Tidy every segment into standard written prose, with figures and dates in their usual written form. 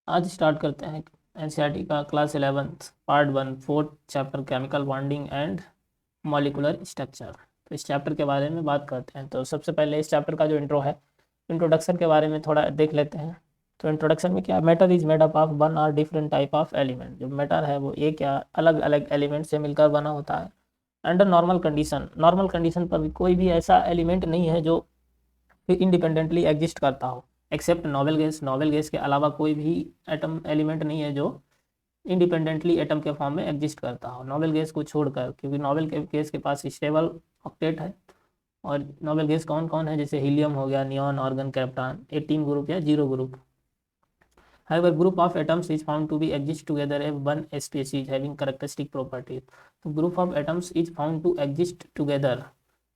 आज स्टार्ट करते हैं एनसीईआरटी का class 11th part 1 fourth chapter chemical bonding and molecular structure. तो इस चैप्टर के बारे में बात करते हैं। तो सबसे पहले इस चैप्टर का जो इंट्रो है, इंट्रोडक्शन के बारे में थोड़ा देख लेते हैं। तो इंट्रोडक्शन में क्या, matter is made up of one और डिफरेंट टाइप ऑफ एलिमेंट। जो मैटर है वो एक या अलग अलग एलिमेंट से मिलकर बना होता है। अंडर नॉर्मल कंडीशन पर भी कोई भी ऐसा एलिमेंट नहीं है जो इंडिपेंडेंटली एग्जिस्ट करता हो, एक्सेप्ट नोबेल गैस के अलावा कोई भी एटम एलिमेंट नहीं है जो इंडिपेंडेंटली एटम के फॉर्म में एग्जिस्ट करता हो, नोबेल गैस को छोड़कर। क्योंकि गैस के पास स्टेबल ऑक्टेट है। और नोबेल गैस कौन कौन है, जैसे हीलियम हो गया, नियॉन, ऑर्गन, क्रिप्टॉन, 18 ग्रुप या 0 group. However, group of atoms is found to be exist together as one species having characteristic properties. तो group of atoms is found to exist together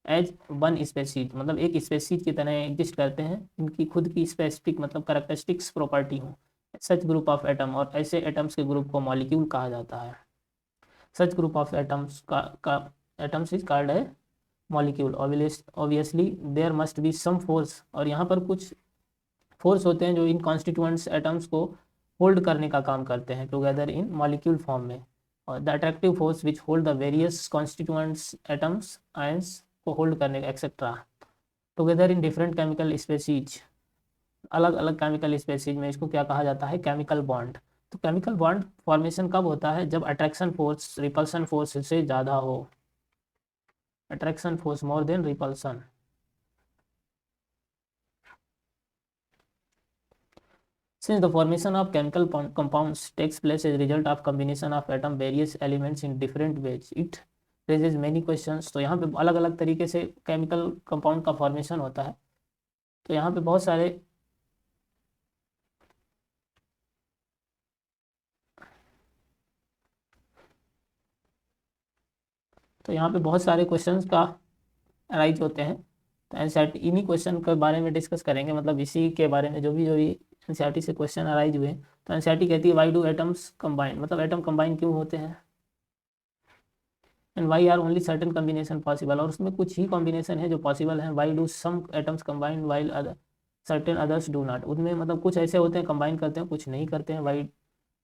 as one species, मतलब एक species की तरह exist करते हैं, इनकी खुद की स्पेसिफिक मतलब करेक्टरिस्टिक्स प्रॉपर्टी हो। सच ग्रुप ऑफ एटम, और ऐसे एटम्स के ग्रुप को मॉलिक्यूल कहा जाता है। सच ग्रुप ऑफ एटम्स का एटम्स इज कॉल्ड है molecule. Obviously there must be some force, और यहाँ पर कुछ फोर्स होते हैं जो इन कॉन्स्टिट्यूएंट्स एटम्स को होल्ड करने का काम करते हैं टुगेदर इन मॉलिक्यूल फॉर्म में। और the attractive force which hold the various constituents atoms ions को होल्ड करने का etcetera together in different chemical species. अलग अलग केमिकल स्पेसीज में इसको क्या कहा जाता है, केमिकल बॉन्ड। तो केमिकल बॉन्ड फॉर्मेशन कब होता है, जब अट्रैक्शन फोर्स रिपल्सन फोर्स से ज़्यादा हो। Attraction force more than repulsion. Since the formation of chemical compounds takes place as a result of combination of atom various elements in different ways, it raises many questions। तो यहाँ पे अलग अलग तरीके से केमिकल कंपाउंड का formation होता है। तो यहाँ पे बहुत सारे क्वेश्चंस का अराइज होते हैं। तो एनसीईआरटी इन्हीं क्वेश्चन के बारे में डिस्कस करेंगे, मतलब इसी के बारे में जो भी एनसीईआरटी से क्वेश्चन अराइज हुए। तो एनसीईआरटी कहती है वाई डू एटम्स कंबाइन, मतलब एटम कंबाइन क्यों होते हैं। And why are only certain combination possible, और उसमें कुछ ही कॉम्बिनेशन है जो पॉसिबल है। Why do some atoms combine while other certain others do not, उनमें मतलब कुछ ऐसे होते हैं कंबाइन करते हैं, कुछ नहीं करते हैं। Why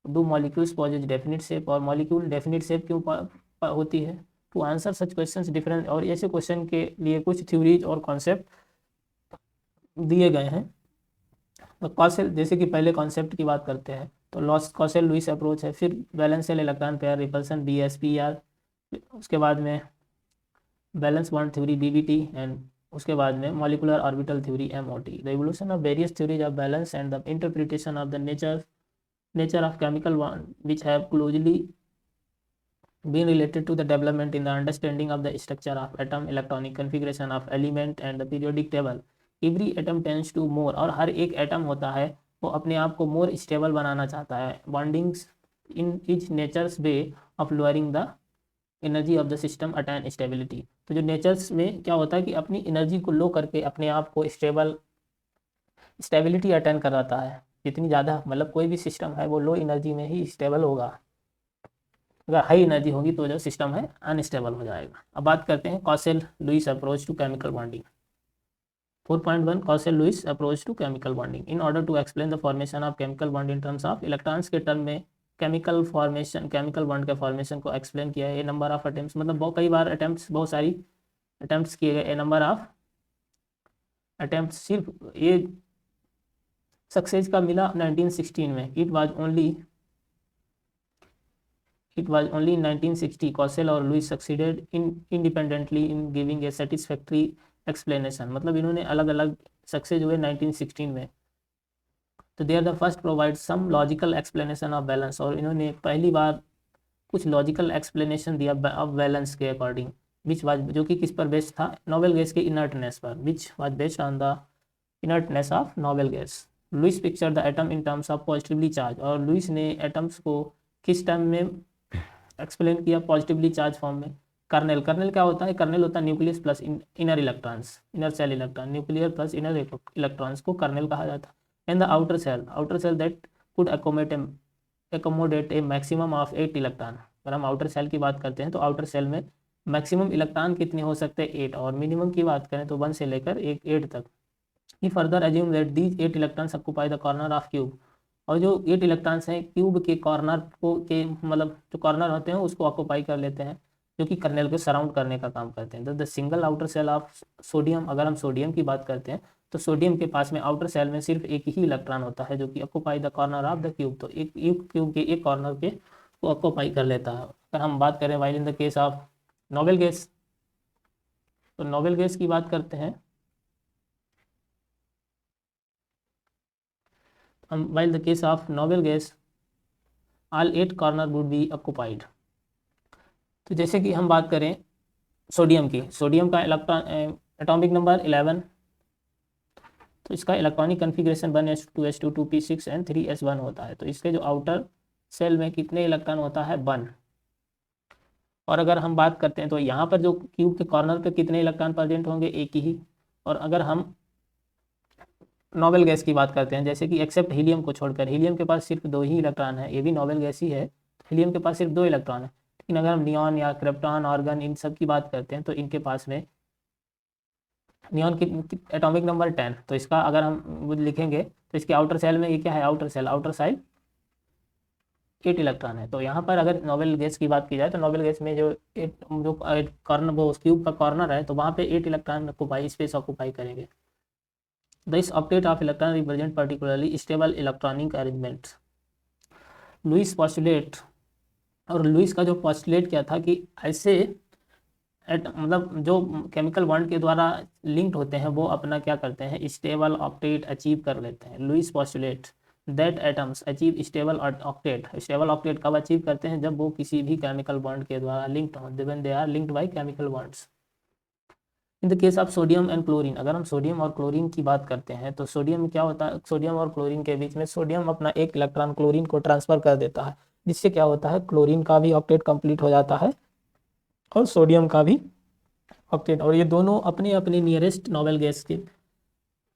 do molecules possess definite shape, और मॉलिक्यूल डेफिनिट शेप क्यों होती है। To answer such questions different, और ऐसे क्वेश्चन के लिए कुछ थ्योरीज और कॉन्सेप्ट दिए गए हैं। तो कॉसेल, जैसे कि पहले कॉन्सेप्ट की बात करते हैं तो लॉस कॉसेल लुईस अप्रोच है, फिर balance cell electron pair repulsion BSPR, उसके बाद में valence bond theory BBT, and उसके बाद में molecular orbital theory MOT। The evolution of various theories of balance and the interpretation of the nature of chemical bond which have closely been related to the development in the understanding of the structure of atom, electronic configuration of element and the periodic table. Every atom tends to more, और हर एक atom होता है वो अपने आप को more stable बनाना चाहता है। Bondings in is nature's way of lowering the energy of the system attain stability. तो जो नेचर्स में क्या होता है कि अपनी एनर्जी को लो करके अपने आप को स्टेबिलिटी अटैन कराता है। जितनी ज़्यादा मतलब कोई भी सिस्टम है वो लो एनर्जी में ही स्टेबल होगा, अगर हाई एनर्जी होगी तो जो सिस्टम है अनस्टेबल हो जाएगा। अब बात करते हैं Kossel Lewis approach to chemical bonding. 4.1 Kossel Lewis approach to chemical bonding. In order to explain the formation of chemical bond in terms of electrons के टर्म में केमिकल बॉन्ड के फॉर्मेशन को एक्सप्लेन किया है। ए नंबर ऑफ अटेम्प्ट्स, मतलब कई बार बहुत सारी अटेम्प्ट्स किए गए। ए नंबर ऑफ अटेम्प्ट्स, सिर्फ ये सक्सेस का मिला 1916 में। It was only in 1960 Kossel और Lewis succeeded independently in giving a satisfactory explanation, मतलब इन्होंने अलग अलग सक्सेस हुए 1916 में। तो they are the first provide some logical explanation of valence, और इन्होंने पहली बार कुछ लॉजिकल एक्सप्लेनेशन दिया ऑफ बैलेंस के अकॉर्डिंग, विच वाज, जो कि किस पर बेस्ड था, नोबेल गैस के इनर्टनेस पर, which was based on the inertness of noble gas. Lewis picture the atom in terms of positively charge, और लुईस ने एटम्स को किस टर्म में एक्सप्लेन किया, पॉजिटिवली चार्ज फॉर्म में। कर्नेल क्या होता है, कर्नेल होता है nucleus plus inner electrons, inner shell electron, nuclear plus inner electrons को कर्नेल कहा जाता है। And the outer shell that could accommodate a maximum of 8 electron. अगर हम आउटर सेल की बात करते हैं तो आउटर सेल में मैक्सिमम इलेक्ट्रॉन कितने हो सकते हैं, 8, और मिनिमम की बात करें तो 1 से लेकर 8 तक। He further assume that these 8 electrons occupy the corner of cube, और जो 8 इलेक्ट्रॉन्स हैं क्यूब के कॉर्नर को के मतलब जो कॉर्नर होते हैं उसको ऑक्यूपाई कर लेते हैं, जो कि कर्नेल को सराउंड करने का काम करते हैं। The single outer shell of sodium, अगर हम सोडियम की बात करते हैं तो सोडियम के पास में आउटर सेल में सिर्फ एक ही इलेक्ट्रॉन होता है जो कि occupy the corner of the cube, तो एक क्यूब के एक कॉर्नर के को ऑक्यूपाई कर लेता है। अगर हम बात करें while in the case of noble gas, तो नोबेल गैस की बात करते हैं हम, while the case of noble gas all 8 corner would be occupied. तो जैसे कि हम बात करें सोडियम की, सोडियम का इलेक्ट्रॉन एटॉमिक नंबर 11, तो इसका electronic configuration 1s2 2p6 and 3s1 होता है। तो इसके जो आउटर सेल में कितने इलेक्ट्रॉन होता है 1। और अगर हम बात करते हैं तो यहाँ पर जो क्यूब के कॉर्नर पे कितने इलेक्ट्रॉन प्रेजेंट होंगे, एक ही। और अगर हम नोबेल गैस की बात करते हैं, जैसे कि एक्सेप्ट हीलियम को छोड़कर, हीलियम के पास सिर्फ 2 ही इलेक्ट्रॉन है, ये भी नोबेल गैस ही है, हीलियम के पास सिर्फ 2 इलेक्ट्रॉन है। लेकिन अगर हम नियॉन या क्रिप्टॉन, आर्गन, इन सब की बात करते हैं तो इनके पास में नियॉन की एटॉमिक नंबर 10, तो इसका अगर हम वो लिखेंगे तो इसके आउटर सेल में ये क्या है, आउटर सेल 8 इलेक्ट्रॉन है। तो यहाँ पर अगर नोबेल गैस की बात की जाए तो नोबेल गैस में जो कॉर्नर, वो क्यूब का कॉर्नर है, तो वहाँ पे 8 इलेक्ट्रॉन ऑक्यूपाई, स्पेस ऑक्यूपाई करेंगे। This octet of electron represent particularly stable electronic arrangement. Lewis postulate, और लुईस का जो पॉस्टुलेट क्या था कि ऐसे मतलब जो केमिकल बॉन्ड के द्वारा लिंक्ड होते हैं वो अपना क्या करते हैं, स्टेबल ऑक्टेट अचीव कर लेते हैं। Lewis postulate that atoms achieve stable octet, stable octet कब अचीव करते हैं, जब वो किसी भी केमिकल बॉन्ड के द्वारा लिंक्ड हो, when they are linked by chemical bonds. In the case of sodium and chlorine, अगर हम सोडियम और क्लोरीन की बात करते हैं तो सोडियम में क्या होता है, सोडियम और क्लोरीन के बीच में सोडियम अपना एक इलेक्ट्रॉन क्लोरीन को ट्रांसफर कर देता है, जिससे क्या होता है, क्लोरीन का भी ऑक्टेट कंप्लीट हो जाता है और सोडियम का भी ऑक्टेट, और ये दोनों अपने अपने नियरेस्ट नोबेल गैस के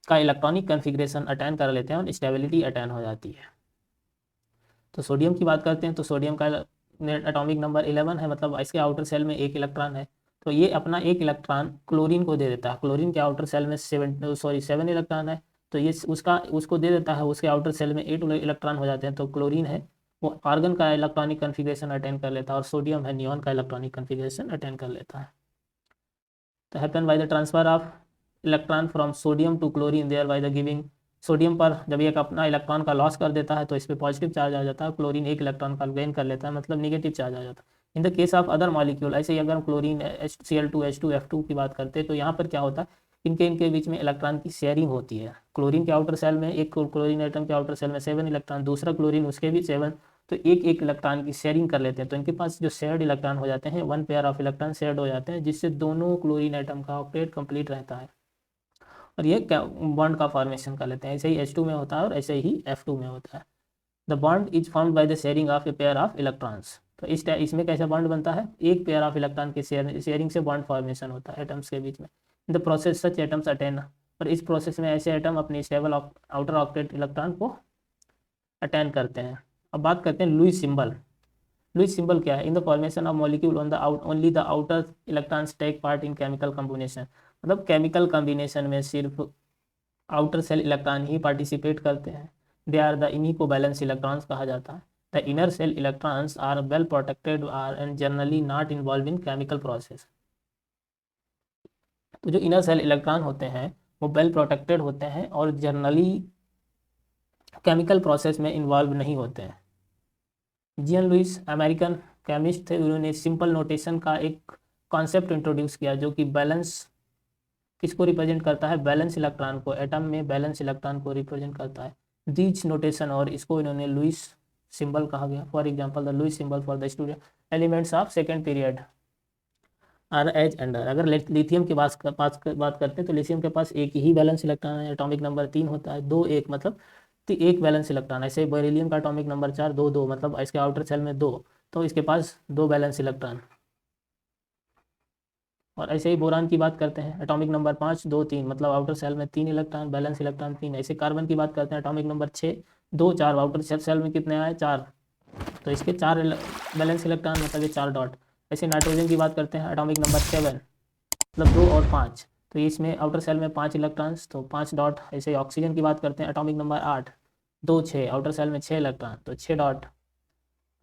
का इलेक्ट्रॉनिक कन्फिग्रेशन अटेन कर लेते हैं और स्टेबिलिटी अटेन हो जाती है। तो सोडियम की बात करते हैं तो सोडियम का एटॉमिक नंबर 11 है, मतलब इसके आउटर सेल में एक इलेक्ट्रॉन है, तो ये अपना एक इलेक्ट्रॉन क्लोरीन को दे देता है। क्लोरीन के आउटर सेल में 7 इलेक्ट्रॉन है, तो ये उसको दे देता है, उसके आउटर सेल में 8 इलेक्ट्रॉन हो जाते हैं। तो क्लोरीन है वो आर्गन का इलेक्ट्रॉनिक कन्फिग्रेशन अटेन कर लेता है, और सोडियम है नियॉन का इलेक्ट्रॉनिक कन्फिग्रेशन अटेन कर लेता है। तो happen by the transfer of electron from sodium to chlorine, thereby the द गिविंग, सोडियम पर जब एक अपना इलेक्ट्रॉन का लॉस कर देता है तो इस पर पॉजिटिव चार्ज आ जाता है, क्लोरीन एक इलेक्ट्रॉन का गेन कर लेता है, मतलब निगेटिव चार्ज आ जाता है। In the case of other molecule, ऐसे ही अगर हम क्लोरीन Cl2 H2 F2 की बात करते हैं तो यहाँ पर क्या होता है, इनके बीच में इलेक्ट्रॉन की शेयरिंग होती है। क्लोरीन के आउटर सेल में एक क्लोरीन एटम के आउटर सेल में 7 इलेक्ट्रॉन, दूसरा क्लोरीन उसके भी 7, तो एक एक इलेक्ट्रॉन की शेयरिंग कर लेते हैं। तो इनके पास जो शेयर्ड इलेक्ट्रॉन हो जाते हैं, 1 पेयर ऑफ इलेक्ट्रॉन शेयर्ड हो जाते हैं, जिससे दोनों क्लोरीन एटम का ऑक्टेट कंप्लीट रहता है और ये बॉन्ड का फॉर्मेशन कर लेते हैं। ऐसे ही H2 में होता है और ऐसे ही F2 में होता है। The bond is formed by the sharing of A pair of electrons. तो इसमें कैसा बॉन्ड बनता है, एक पेयर ऑफ इलेक्ट्रॉन के शेयरिंग से बॉन्ड फॉर्मेशन होता है एटम्स के बीच में। इन the process such atoms attain, और इस प्रोसेस में ऐसे एटम अपने स्टेबल आउटर ऑक्टेट इलेक्ट्रॉन को अटेन करते हैं। अब बात करते हैं लुईस सिंबल। लुईस सिंबल क्या है, in the formation of molecule on the only the outer electrons take part in chemical combination, मतलब केमिकल कॉम्बिनेशन में सिर्फ आउटर सेल इलेक्ट्रॉन ही पार्टिसिपेट करते हैं। दे आर द, इन्हीं को बैलेंस इलेक्ट्रॉन्स कहा जाता है। The inner shell electrons are well protected are and generally not involve in chemical process. तो जो इनर सेल इलेक्ट्रॉन होते हैं वो वेल प्रोटेक्टेड होते हैं और जनरली केमिकल प्रोसेस में इन्वॉल्व नहीं होते हैं। जीएन लुइस अमेरिकन केमिस्ट थे, उन्होंने सिंपल नोटेशन का एक कॉन्सेप्ट इंट्रोड्यूस किया जो कि बैलेंस किसको रिप्रेजेंट करता है, बैलेंस इलेक्ट्रॉन को, एटम में बैलेंस इलेक्ट्रॉन को रिप्रेजेंट करता है। दीज नोटेशन, और इसको इन्होंने लुईस सिंबल कहा गया। For example the Lewis symbol for the student elements of second period are as under. अगर लिथियम की बात करते हैं तो लिथियम के पास एक ही बैलेंस इलेक्ट्रॉन है, एटॉमिक नंबर 3 होता है, 2 1 मतलब एक बैलेंस इलेक्ट्रॉन। ऐसे बेरिलियम का एटॉमिक नंबर 4 2 2 मतलब इसके आउटर सेल में 2, तो इसके पास 2 बैलेंस इलेक्ट्रॉन। और ऐसे ही बोरान की बात करते हैं, एटॉमिक नंबर 5 2 3 मतलब आउटर सेल में 3 इलेक्ट्रॉन, बैलेंस इलेक्ट्रॉन 3। ऐसे कार्बन की बात करते हैं, एटॉमिक नंबर 6 2 4 आउटर सेल में कितने आए 4, तो इसके 4 बैलेंस इलेक्ट्रॉन मतलब ये 4 डॉट। ऐसे नाइट्रोजन की बात करते हैं, एटॉमिक नंबर 7 मतलब 2 और 5, तो इसमें आउटर सेल में 5 इलेक्ट्रॉन्स तो 5 डॉट। ऐसे ऑक्सीजन की बात करते हैं, एटॉमिक नंबर 8 2 6, आउटर सेल में 6 इलेक्ट्रॉन तो 6 डॉट।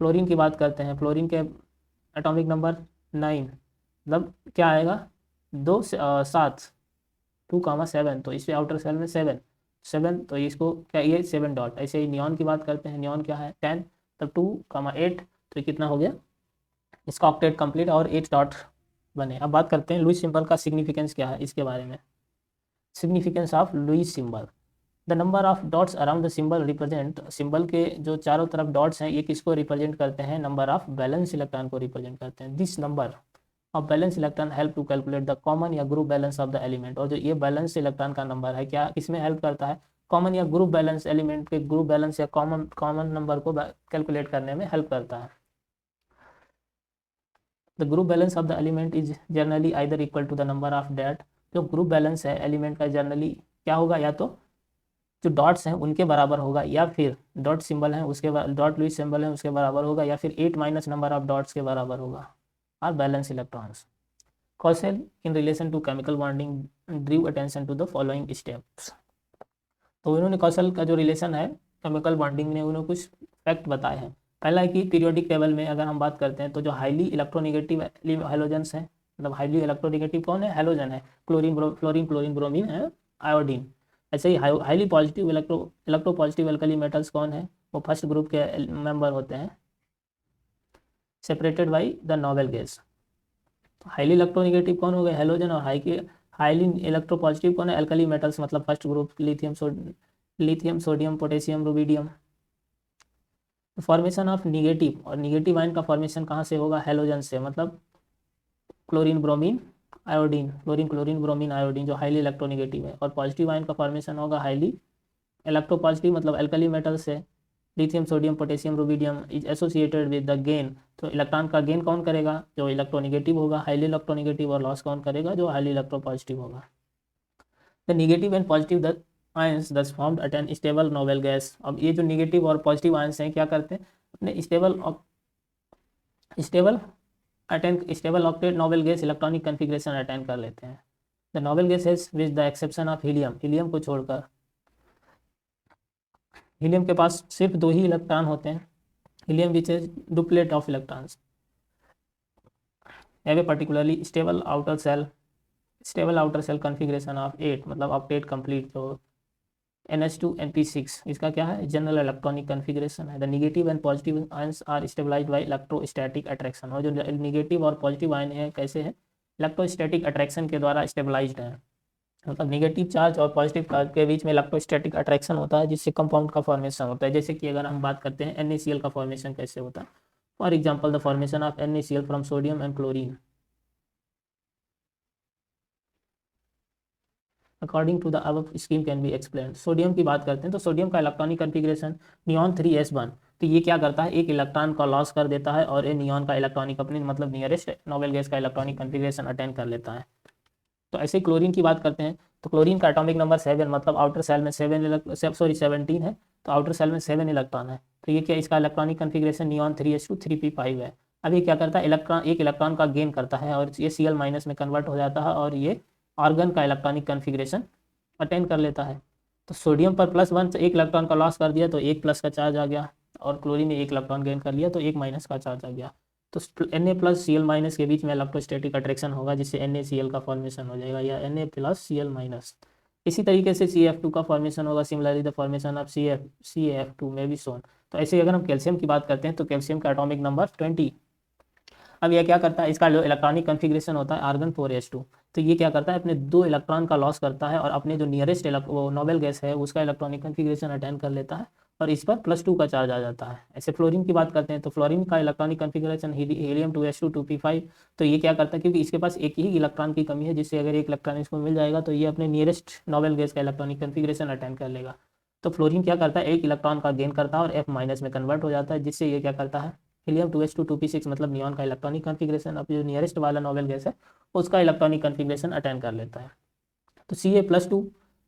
फ्लोरीन की बात करते हैं, फ्लोरीन के एटॉमिक नंबर 9, मतलब क्या आएगा 2 7, 2 7, तो इससे आउटर सेल में 7 7, तो इसको क्या ये 7 डॉट। ऐसे ही नियॉन की बात करते हैं, नियॉन क्या है 10, तब 2 8, तो ये कितना हो गया, इसका ऑक्टेट कंप्लीट और 8 डॉट बने। अब बात करते हैं लुईस सिंबल का सिग्निफिकेंस क्या है इसके बारे में। Significance of Lewis symbol, the number of dots around the symbol represent, symbol के जो चारों तरफ डॉट्स हैं ये किसको रिप्रेजेंट करते हैं, नंबर ऑफ बैलेंस इलेक्ट्रॉन को रिप्रेजेंट करते हैं। This number of valence electron help to calculate the common या group valence of the element, और जो ये बैलेंस इलेक्ट्रॉन का नंबर है क्या किसमें हेल्प करता है, कॉमन या ग्रुप बैलेंस एलिमेंट के ग्रुप बैलेंस या कॉमन नंबर को कैलकुलेट करने में हेल्प करता है। The group valence of the element is generally either equal to the number of dot, जो ग्रुप बैलेंस है एलिमेंट का जनरली क्या होगा, या तो जो डॉट्स हैं उनके बराबर होगा, या फिर डॉट सिंबल है उसके डॉट लुईस सिंबल है उसके बराबर होगा, या फिर 8 माइनस नंबर ऑफ डॉट्स के बराबर होगा, और valence electrons. Kossel in relation to chemical bonding drew attention to the following steps, तो इन्होंने कॉसेल का जो रिलेशन है केमिकल बॉन्डिंग में उन्होंने कुछ फैक्ट बताए हैं। पहला है कि पीरियोडिक टेबल में अगर हम बात करते हैं तो जो हाईली इलेक्ट्रोनेगेटिव हेलोजेंस हैं, मतलब हाईली इलेक्ट्रोनेगेटिव कौन है, हेलोजन है, फ्लोरीन क्लोरीन ब्रोमीन है, आयोडीन। ऐसे ही highly positive electropositive alkali metals कौन है, वो फर्स्ट ग्रुप के मेंबर होते हैं, separated by the noble gas. Highly electronegative कौन हो गए, हेलोजन, और हाईली इलेक्ट्रो पॉजिटिव कौन है, एल्कली मेटल्स, मतलब first group lithium sodium potassium rubidium. Formation of negative, और निगेटिव आयन का फॉर्मेशन कहाँ से होगा, हेलोजन से, मतलब chlorine bromine iodine, chlorine chlorine bromine iodine जो हाईली इलेक्ट्रोनेगेटिव है। और पॉजिटिव आयन का फॉर्मेशन होगा हाईली इलेक्ट्रोपॉजिटिव, मतलब एल्कली मेटल से, lithium sodium potassium rubidium is associated with the gain, तो इलेक्ट्रॉन का गेन कौन करेगा, जो इलेक्ट्रोनेगेटिव होगा हाईली इलेक्ट्रोनेगेटिव, और लॉस कौन करेगा, जो हाईली इलेक्ट्रोपॉजिटिव होगा। The negative and positive ions thus formed at an stable noble gas. अब ये जो निगेटिव और पॉजिटिव आयंस हैं क्या करते हैं, अपने stable octet noble gas electronic configuration attend कर लेते हैं। The noble gases with the exception of helium, helium को छोड़कर, हीलियम के पास सिर्फ 2 ही इलेक्ट्रॉन होते हैं, helium which is duplet of electrons, have a particularly stable outer shell configuration of 8, मतलब ऑक्टेट कंप्लीट, जो NH2 NP6 इसका क्या है, जनरल इलेक्ट्रॉनिक कन्फिग्रेशन है। The negative and positive ions are stabilized by electrostatic attraction, और जो negative और positive ion है कैसे है, इलेक्ट्रोस्टैटिक अट्रैक्शन के द्वारा स्टेबलाइज्ड है, मतलब निगेटिव चार्ज और पॉजिटिव चार्ज के बीच में इलेक्ट्रोस्टैटिक अट्रैक्शन होता है जिससे कंपाउंड का फॉर्मेशन होता है। जैसे कि अगर हम बात करते हैं NaCl का फॉर्मेशन कैसे होता है, for example the formation of NaCl from sodium and chlorine according to the अब scheme can be explain. Sodium की बात करते हैं तो सोडियम का इलेक्ट्रॉनिक कन्फिग्रेशन नियॉन 3s1, तो ये क्या करता है, एक इलेक्ट्रॉन का लॉस कर देता है और ये नियॉन का इलेक्ट्रॉनिक अपने मतलब नियरेस्ट नोबेल गैस का इलेक्ट्रॉनिक कन्फिग्रेशन अटेंड कर लेता है। तो ऐसे ही क्लोरीन की बात करते हैं तो क्लोरीन का एटॉमिक नंबर 7, मतलब आउटर सेल में 17 है, तो आउटर सेल में 7 इलेक्ट्रॉन है, तो ये क्या इसका electronic configuration neon 3s2 3p5 है। अब ये क्या करता है, एक इलेक्ट्रॉन का गेन करता है और ये Cl माइनस में कन्वर्ट हो जाता है और ये ऑर्गन का इलेक्ट्रॉनिक कन्फिग्रेशन अटेंड कर लेता है। तो सोडियम पर +1 से एक इलेक्ट्रॉन का लॉस कर दिया तो 1 प्लस का चार्ज आ गया, और क्लोरीन में 1 इलेक्ट्रॉन गेन कर लिया तो 1 माइनस का चार्ज आ गया। तो Na+Cl- के बीच में इलेक्ट्रोस्टैटिक अट्रैक्शन होगा जिससे NaCl का फॉर्मेशन हो जाएगा, या Na+Cl-। इसी तरीके से CF2 का फॉर्मेशन होगा, similarly the formation of CF2 में भी सोन। तो ऐसे अगर हम कैल्शियम की बात करते हैं तो कैल्शियम का एटॉमिक नंबर 20। अब यह क्या करता है, इसका जो इलेक्ट्रॉनिक कन्फिग्रेशन होता है आर्गन 4s2, तो ये क्या करता है, अपने 2 इलेक्ट्रॉन का लॉस करता है और अपने जो नियरेस्ट वो नोबेल गैस है उसका इलेक्ट्रॉनिक कन्फिग्रेशन अटेंड कर लेता है और इस पर +2 का चार्ज आ जाता है। ऐसे फ्लोरीन की बात करते हैं तो फ्लोरीन का electronic configuration helium 2s2 2p5, तो ये क्या करता है, क्योंकि इसके पास एक ही इलेक्ट्रॉन की कमी है, जिससे अगर एक इलेक्ट्रॉन इसको मिल जाएगा तो ये अपने नियरेस्ट नोबेल गैस का इलेक्ट्रॉनिक कन्फिग्रेशन अटेंड कर लेगा। तो फ्लोरीन क्या करता है, एक इलेक्ट्रॉन का गेन करता है और F- में कन्वर्ट हो जाता है, जिससे ये क्या करता है, हीलियम 2s2 2p6 मतलब नियॉन का इलेक्ट्रॉनिक कन्फिग्रेशन अब जो नियरेस्ट वाला नोबेल गैस है उसका इलेक्ट्रॉनिक कन्फिग्रेशन अटेंड कर लेता है। तो Ca+2,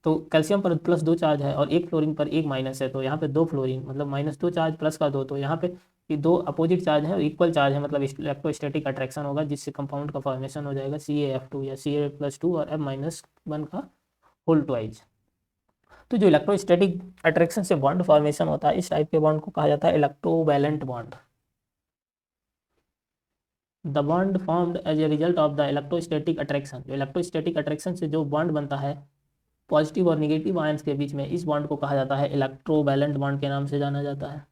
तो कैल्शियम पर +2 चार्ज है और एक फ्लोरीन पर 1 माइनस है, तो यहाँ पे 2 फ्लोरीन मतलब -2 चार्ज प्लस का 2, तो यहाँ पे ये 2 अपोजिट चार्ज है और इक्वल चार्ज है, मतलब इलेक्ट्रोस्टैटिक अट्रैक्शन होगा जिससे कंपाउंड का फॉर्मेशन हो जाएगा CaF2 या Ca+2 और F-1 का होल ट्वाइज। तो जो इलेक्ट्रोस्टैटिक अट्रैक्शन से बॉन्ड फॉर्मेशन होता है, इस टाइप के बॉन्ड को कहा जाता है electrovalent bond. The bond formed as a result of the electrostatic attraction, जो इलेक्ट्रोस्टैटिक अट्रैक्शन से जो बॉन्ड बनता है पॉजिटिव और निगेटिव आयंस के बीच में, इस बॉन्ड को कहा जाता है इलेक्ट्रोवैलेंट बॉन्ड के नाम से जाना जाता है।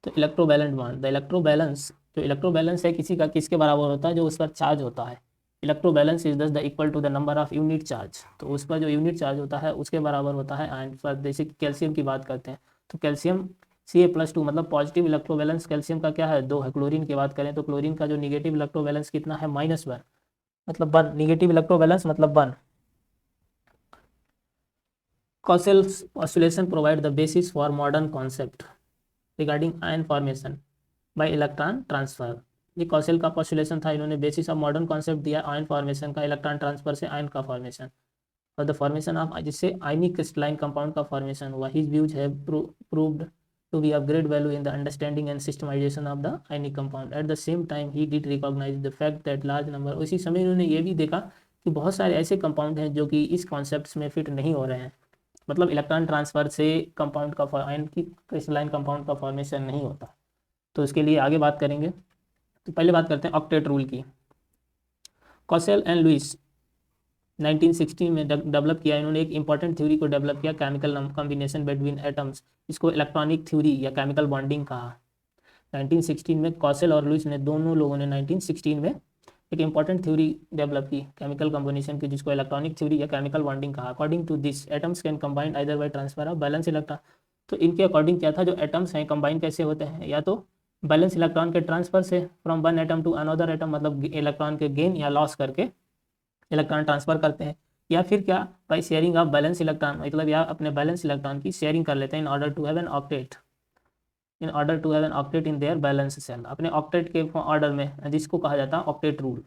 तो इलेक्ट्रोवैलेंट बॉन्ड, द इलेक्ट्रोबैलेंस, जो इलेक्ट्रोबैलेंस है किसी का किसके बराबर होता है, जो उस पर चार्ज होता है। Electrovalence is thus the equal to the number of unit charge, तो उस पर जो यूनिट चार्ज होता है उसके बराबर होता है आयन पर। जैसे कैल्शियम की बात करते हैं तो कैल्शियम Ca+2 मतलब पॉजिटिव इलेक्ट्रोवैलेंस कैल्शियम का क्या है, 2 है। क्लोरीन की बात करें तो क्लोरीन का जो निगेटिव इलेक्ट्रोवैलेंस कितना है, -1, मतलब 1, निगेटिव इलेक्ट्रोवैलेंस मतलब 1। Cauchel's postulation provide the basis for modern concept regarding ion formation by electron transfer। ये कॉसेल का पॉस्टुलेशन था, इन्होंने बेसिस ऑफ मॉडर्न कॉन्सेप्ट दिया आयन फॉर्मेशन का, इलेक्ट्रॉन ट्रांसफर से आयन का फॉर्मेशन और द फॉर्मेशन ऑफ, जिससे आयनिक क्रिस्टलाइन कंपाउंड का फॉर्मेशन हुआ। His views have proved to be of great value in the understanding and systemization of the ionic compound। At the same time he did recognize the fact that large number, उसी समय इन्होंने ये भी देखा कि बहुत सारे ऐसे कंपाउंड हैं जो कि इस कॉन्सेप्ट में फिट नहीं हो रहे हैं, मतलब इलेक्ट्रॉन ट्रांसफर से कंपाउंड का आयन की क्रिस्टलाइन कंपाउंड का फॉर्मेशन नहीं होता। तो इसके लिए आगे बात करेंगे। तो पहले बात करते हैं ऑक्टेट रूल की। कॉसेल एंड लुइस 1916 में डेवलप किया इन्होंने, एक इंपॉर्टेंट थ्योरी को डेवलप किया, केमिकल कॉम्बिनेशन बिटवीन एटम्स, इसको इलेक्ट्रॉनिक थ्योरी या केमिकल बॉन्डिंग कहा। 1916 में कॉसेल और लुइस ने, दोनों लोगों ने 1916 में एक इंपॉर्टेंट थ्योरी डेवलप की केमिकल कॉम्बिनेशन की, जिसको इलेक्ट्रॉनिक थ्योरी या केमिकल बॉन्डिंग कहा। According to this atoms can combine either by transfer of valence electron. तो इनके अकॉर्डिंग क्या था, जो एटम्स हैं कंबाइन कैसे होते हैं, या तो बैलेंस इलेक्ट्रॉन के ट्रांसफर से from one atom to another atom, मतलब इलेक्ट्रॉन के गेन या लॉस करके इलेक्ट्रॉन ट्रांसफर करते हैं, या फिर क्या, by sharing of valence electron, मतलब या अपने बैलेंस इलेक्ट्रॉन की शेयरिंग कर लेते हैं in order to have an octet, in their valence shell, अपने ऑक्टेट के ऑर्डर में, जिसको कहा जाता है ऑक्टेट रूल।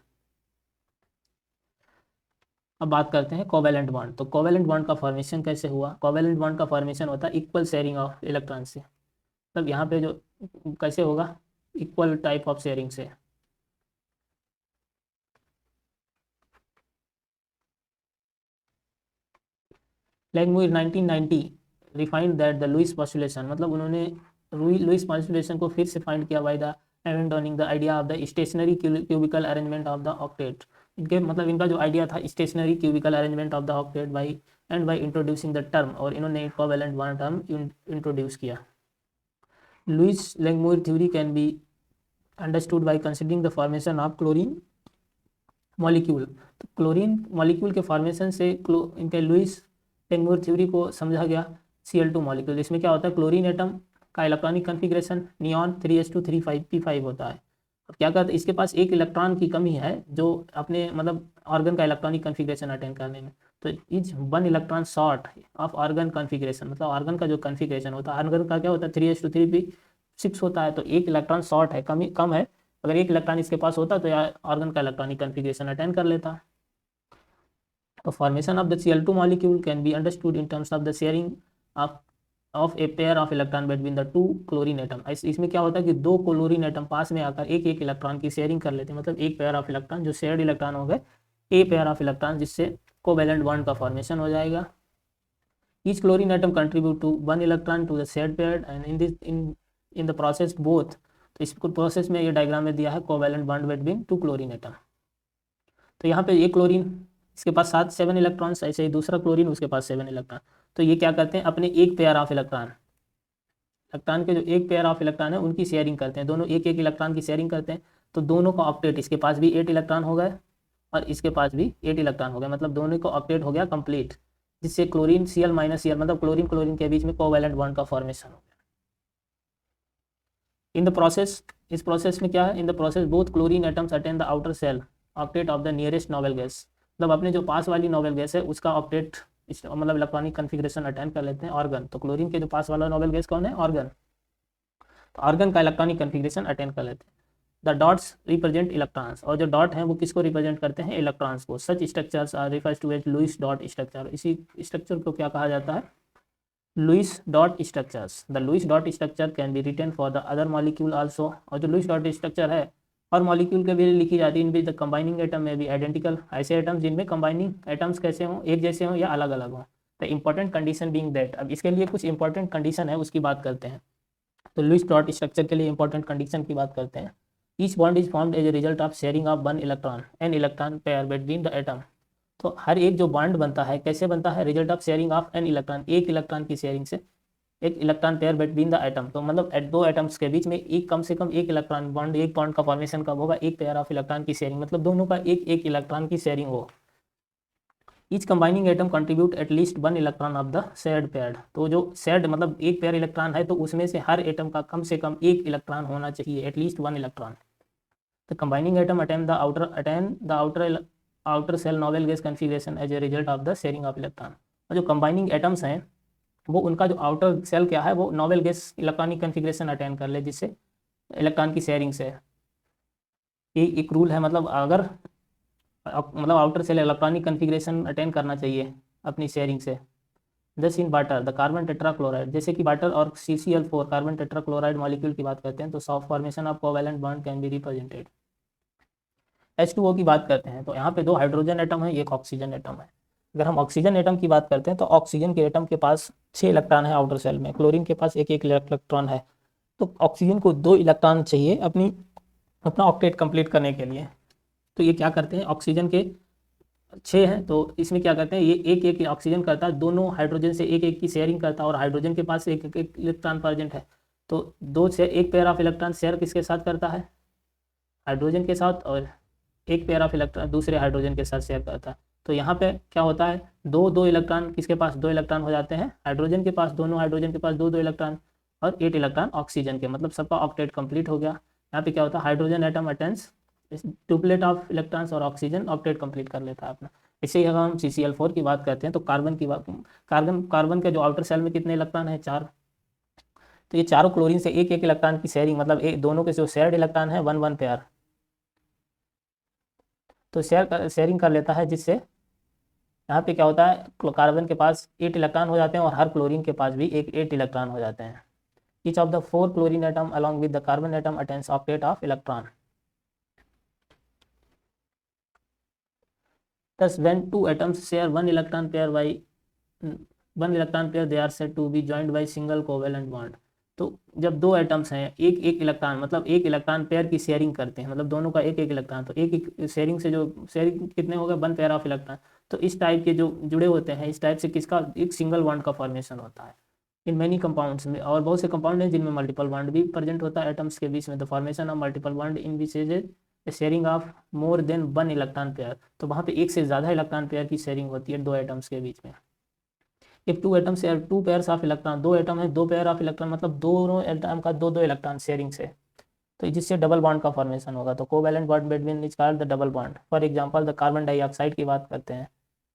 अब बात करते हैं कोवैलेंट बॉन्ड। तो कोवैलेंट बॉन्ड का फॉर्मेशन कैसे हुआ। कोवैलेंट बॉन्ड का फॉर्मेशन होता है इक्वल शेयरिंग ऑफ इलेक्ट्रॉन से, मतलब यहाँ पे जो कैसे होगा, इक्वल टाइप ऑफ शेयरिंग से। Langmuir 1990 refined that the Lewis postulation, मतलब उन्होंने लुइस पॉस्टुलेशन को फिर से फाइंड किया by the abandoning the idea of the stationary cubical arrangement of the octet. इनके मतलब इनका जो आइडिया था stationary cubical arrangement of the octet by introducing the term, और इन्होंने कोवैलेंट बॉन्ड टर्म इंट्रोड्यूस किया। Lewis Langmuir theory can be understood by considering the formation of chlorine molecule. तो chlorine molecule के फॉर्मेशन से इनके Louis Langmuir theory को समझा गया। Cl2 मॉलिक्यूल, इसमें क्या होता है, क्लोरीन एटम का electronic configuration neon 3s2 3p5 होता है। अब क्या करते हैं, इसके पास एक इलेक्ट्रॉन की कमी है जो अपने मतलब ऑर्गन का इलेक्ट्रॉनिक कन्फिग्रेशन अटेंड करने में, तो is 1 electron short of organ configuration, मतलब ऑर्गन का जो कन्फिग्रेशन होता है, ऑर्गन का क्या होता है 3s2 3p6 होता है, तो एक इलेक्ट्रॉन शॉर्ट है, कम है। अगर एक इलेक्ट्रॉन इसके पास होता तो यार ऑर्गन का इलेक्ट्रॉनिक कन्फिग्रेशन अटेंड कर लेता। तो formation of the Cl2 molecule can be understood in terms of the sharing of A pair of electron between the 2 chlorine atom. इसमें क्या होता है कि 2 क्लोरीन एटम पास में आकर एक एक इलेक्ट्रॉन की शेयरिंग कर लेते हैं, मतलब एक पेयर ऑफ इलेक्ट्रॉन जो शेयर्ड इलेक्ट्रॉन हो गए, ए पेयर ऑफ इलेक्ट्रॉन, जिससे कोवैलेंट बॉन्ड का फॉर्मेशन हो जाएगा। Each chlorine atom contribute to 1 electron to the shared pair and in the process both. तो इस प्रोसेस में ये डायग्राम में दिया है covalent bond between 2 chlorine atom. तो यहाँ पे एक क्लोरीन इसके पास 7 इलेक्ट्रॉन्स, ऐसे ही दूसरा क्लोरीन उसके पास 7 इलेक्ट्रॉन। तो ये क्या करते हैं, अपने एक पेयर ऑफ इलेक्ट्रॉन के जो एक पेयर ऑफ इलेक्ट्रॉन है उनकी शेयरिंग करते हैं, दोनों एक एक इलेक्ट्रॉन की शेयरिंग करते हैं। तो दोनों का ऑक्टेट, इसके पास भी 8 इलेक्ट्रॉन हो गए और इसके पास भी 8 इलेक्ट्रॉन हो गए, मतलब दोनों का ऑक्टेट हो गया कंप्लीट, जिससे क्लोरीन Cl-Cl मतलब क्लोरीन के बीच में कोवैलेंट बॉन्ड का फॉर्मेशन हो गया। इन द प्रोसेस, इस प्रोसेस में क्या है, in the process both chlorine atoms attain the outer shell octet of the nearest noble gas, मतलब अपने जो पास वाली नोबल गैस है उसका ऑक्टेट मतलब इलेक्ट्रॉनिक कन्फिग्रेशन अटेंड कर लेते हैं ऑर्गन। तो क्लोरीन के जो पास वाला नोबल गैस कौन है, ऑर्गन, तो ऑर्गन का इलेक्ट्रॉनिक कन्फिग्रेशन अटेंड कर लेते हैं। द डॉट्स रिप्रेजेंट इलेक्ट्रॉन्स, और जो डॉट हैं वो किसको रिप्रेजेंट करते हैं, इलेक्ट्रॉन्स को। Such structures are refers to as Lewis dot structure, इसी स्ट्रक्चर को क्या कहा जाता है, Lewis dot structures. The Lewis dot structure can be written for the other molecule also, और जो लुइस डॉट स्ट्रक्चर है और मॉलिक्यूल के भी लिखी जाती है इन विच द कंबाइनिंग एटम में भी आइडेंटिकल, ऐसे एटम्स जिनमें कंबाइनिंग एटम्स कैसे हों, एक जैसे हों या अलग अलग हों। The important condition being that, अब इसके लिए कुछ इंपॉर्टेंट कंडीशन है उसकी बात करते हैं। तो लुईस डॉट स्ट्रक्चर के लिए इंपॉर्टेंट कंडीशन की बात करते हैं। Each bond is formed as a result of sharing of one electron an electron pair between the atom. तो हर एक जो बॉन्ड बनता है कैसे बनता है, result of sharing of an electron, एक इलेक्ट्रॉन की शेयरिंग से, एक electron pair between the atom. तो मतलब दो एटम्स के बीच में एक कम से कम एक इलेक्ट्रॉन बॉन्ड, एक बॉन्ड का फॉर्मेशन कब होगा, एक पेयर ऑफ इलेक्ट्रॉन की शेयरिंग, मतलब दोनों का एक एक इलेक्ट्रॉन की शेयरिंग हो। Each combining atom contribute at least one electron of the shared pair. तो जो शेयर्ड मतलब एक पेयर इलेक्ट्रॉन है तो उसमें से हर एटम का कम से कम एक इलेक्ट्रॉन होना चाहिए, at least one electron. The combining atom attain the outer shell noble gas configuration as a result of the sharing of electron. और जो कंबाइनिंग एटम्स हैं वो उनका जो आउटर सेल क्या है वो novel gas electronic configuration attain कर ले, जिससे इलेक्ट्रॉन की शेयरिंग से। एक रूल है, मतलब अगर मतलब outer shell electronic configuration attain करना चाहिए अपनी शेयरिंग से। जैसे in water the carbon tetrachloride, जैसे कि वाटर और CCl4 कार्बन टेट्राक्लोराइड मॉलिक्यूल की बात करते हैं तो soft formation of covalent bond can be represented. H2O की बात करते हैं तो यहाँ पे दो हाइड्रोजन एटम है, एक ऑक्सीजन एटम है। अगर हम ऑक्सीजन एटम की बात करते हैं तो ऑक्सीजन के एटम के पास 6 इलेक्ट्रॉन है आउटर सेल में, क्लोरीन के पास एक एक इलेक्ट्रॉन है। तो ऑक्सीजन को 2 इलेक्ट्रॉन चाहिए अपना ऑक्टेट कंप्लीट करने के लिए। तो ये क्या करते हैं, ऑक्सीजन के 6 हैं तो इसमें क्या करते हैं, ये एक एक ऑक्सीजन करता है, दोनों हाइड्रोजन से एक एक की शेयरिंग करता है और हाइड्रोजन के पास एक एक इलेक्ट्रॉन प्रेजेंट है। तो दो से एक पेयर ऑफ इलेक्ट्रॉन शेयर किसके साथ करता है, हाइड्रोजन के साथ, और एक पेयर ऑफ इलेक्ट्रॉन दूसरे हाइड्रोजन के साथ शेयर करता है। तो यहाँ पे क्या होता है, दो दो इलेक्ट्रॉन किसके पास, 2 इलेक्ट्रॉन हो जाते हैं हाइड्रोजन के पास, दोनों हाइड्रोजन के पास 2 इलेक्ट्रॉन, और 8 इलेक्ट्रॉन ऑक्सीजन के, मतलब सबका ऑक्टेट कंप्लीट हो गया। यहाँ पे क्या होता है, hydrogen atom attains duplet of electrons और ऑक्सीजन ऑक्टेट कंप्लीट कर लेता है अपना। इसे अगर हम CCl4 की बात करते हैं तो कार्बन की बात, कार्बन के जो आउटर सेल में कितने इलेक्ट्रॉन है, 4। तो ये चारों क्लोरीन से एक एक इलेक्ट्रॉन की शेयरिंग, मतलब एक दोनों के जो शेयर्ड इलेक्ट्रॉन है 1 1 पेयर, तो शेयरिंग कर लेता है, जिससे यहाँ पे क्या होता है, कार्बन के पास 8 इलेक्ट्रॉन हो जाते हैं और हर क्लोरीन के पास भी एक 8 इलेक्ट्रॉन हो जाते हैं। Each of the 4 chlorine atom along with the carbon atom attains octet of electron. Thus, when two atoms share one electron pair they are said to be joined by single covalent bond। तो जब दो atoms हैं एक एक electron, मतलब एक electron pair की sharing करते हैं, मतलब दोनों का एक एक इलेक्ट्रॉन, तो एक एक शेयरिंग से जो शेयरिंग कितने हो गए, 1 पेयर ऑफ इलेक्ट्रॉन। तो इस टाइप के जो जुड़े होते हैं, इस टाइप से किसका, एक सिंगल बॉन्ड का फॉर्मेशन होता है इन मैनी कंपाउंड्स में। और बहुत से कंपाउंड हैं जिनमें मल्टीपल बॉन्ड भी प्रेजेंट होता है एटम्स के बीच में। The formation of multiple bond in which is sharing of more than 1 electron pair. तो वहाँ पे एक से ज़्यादा इलेक्ट्रॉन पेयर की शेयरिंग होती है दो एटम्स के बीच में। If two atoms share 2 pairs of electron, 2 atom है 2 पेयर ऑफ इलेक्ट्रॉन, मतलब दोनों एटम का 2 2 इलेक्ट्रॉन शेयरिंग से, तो जिससे डबल बॉन्ड का फॉर्मेशन होगा। तो covalent bond between is called the double bond. For example the carbon dioxide की बात करते हैं,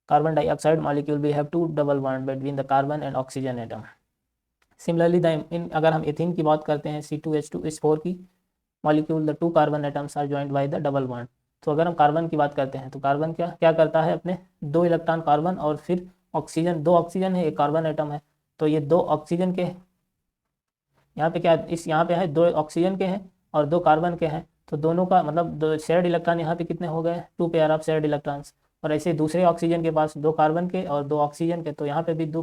कार्बन डाइऑक्साइड मॉलिक्यूल भी have 2 double bond between the carbon and oxygen atom. Similarly अगर हम एथीन की बात करते हैं, C2H2S4 की molecule, the 2 carbon atoms are joined by the double bond. तो अगर हम कार्बन की बात करते हैं तो कार्बन क्या क्या करता है, अपने 2 इलेक्ट्रॉन कार्बन और फिर ऑक्सीजन, 2 ऑक्सीजन है एक कार्बन एटम है, तो ये 2 ऑक्सीजन के, यहाँ पे क्या इस यहाँ पे है 2 ऑक्सीजन के हैं और 2 कार्बन के हैं, तो दोनों का मतलब 2 शेयर्ड इलेक्ट्रॉन यहाँ पे कितने हो गए, 2 पेयर ऑफ शेयर्ड इलेक्ट्रॉन्स। और ऐसे दूसरे ऑक्सीजन के पास 2 कार्बन के और 2 ऑक्सीजन के, तो यहाँ पे भी 2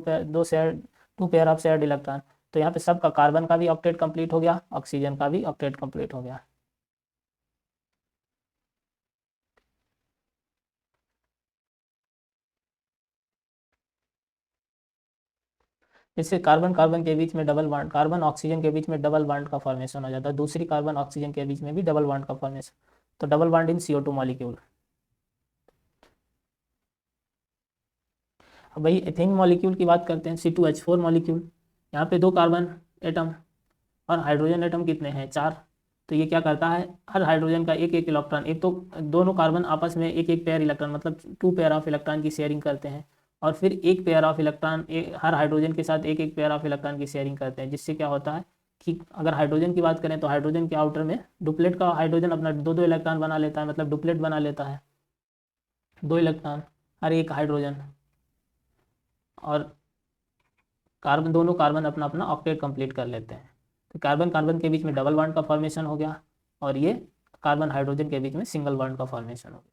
पेयर ऑफ शेयर्ड इलेक्ट्रॉन। तो यहाँ पे सबका कार्बन का भी ऑक्टेट कंप्लीट हो गया, ऑक्सीजन का भी ऑक्टेट कंप्लीट हो गया। इससे कार्बन कार्बन के बीच में डबल बॉन्ड, कार्बन ऑक्सीजन के बीच में डबल बॉन्ड का फॉर्मेशन हो जाता है, दूसरी कार्बन ऑक्सीजन के बीच में भी डबल बॉन्ड का फॉर्मेशन। तो double bond in CO2 molecule. अब वही एथिन मॉलिक्यूल की बात करते हैं, C2H4 मॉलिक्यूल, यहाँ पे 2 कार्बन एटम और हाइड्रोजन एटम कितने हैं, 4। तो ये क्या करता है, हर हाइड्रोजन का एक एक इलेक्ट्रॉन, एक तो दोनों कार्बन आपस में एक एक पेयर इलेक्ट्रॉन, मतलब 2 पेयर ऑफ इलेक्ट्रॉन की शेयरिंग करते हैं, और फिर एक pair of electron her hydrogen के साथ एक एक पेयर ऑफ इलेक्ट्रॉन की शेयरिंग करते हैं, जिससे क्या होता है कि अगर हाइड्रोजन की बात करें तो हाइड्रोजन के आउटर में डुप्लेट का हाइड्रोजन अपना 2 2 इलेक्ट्रॉन बना लेता है, मतलब डुप्लेट बना लेता है, 2 इलेक्ट्रॉन हर एक हाइड्रोजन, और कार्बन दोनों कार्बन अपना अपना ऑक्टेट कंप्लीट कर लेते हैं। तो कार्बन कार्बन के बीच में डबल बॉन्ड का फॉर्मेशन हो गया, और ये कार्बन हाइड्रोजन के बीच में सिंगल बॉन्ड का फॉर्मेशन हो गया।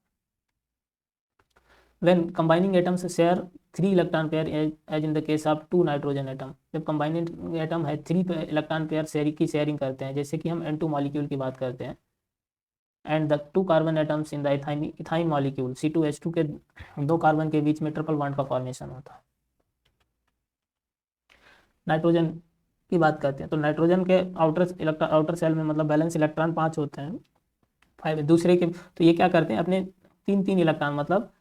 When combining atoms share 3 electron pair as in the case of 2 nitrogen atom, जब combining atom है 3 इलेक्ट्रॉन पेयर शेयरिंग करते हैं, जैसे कि हम N2 मॉलिक्यूल की बात करते हैं, and the 2 carbon atoms in the ethyne molecule C2H2 के 2 कार्बन के बीच में ट्रिपल बॉन्ड का फॉर्मेशन होता है। नाइट्रोजन की बात करते हैं तो नाइट्रोजन के आउटर सेल में मतलब बैलेंस इलेक्ट्रॉन 5 होते हैं, 5 दूसरे के, तो ये क्या करते हैं अपने 3 इलेक्ट्रॉन मतलब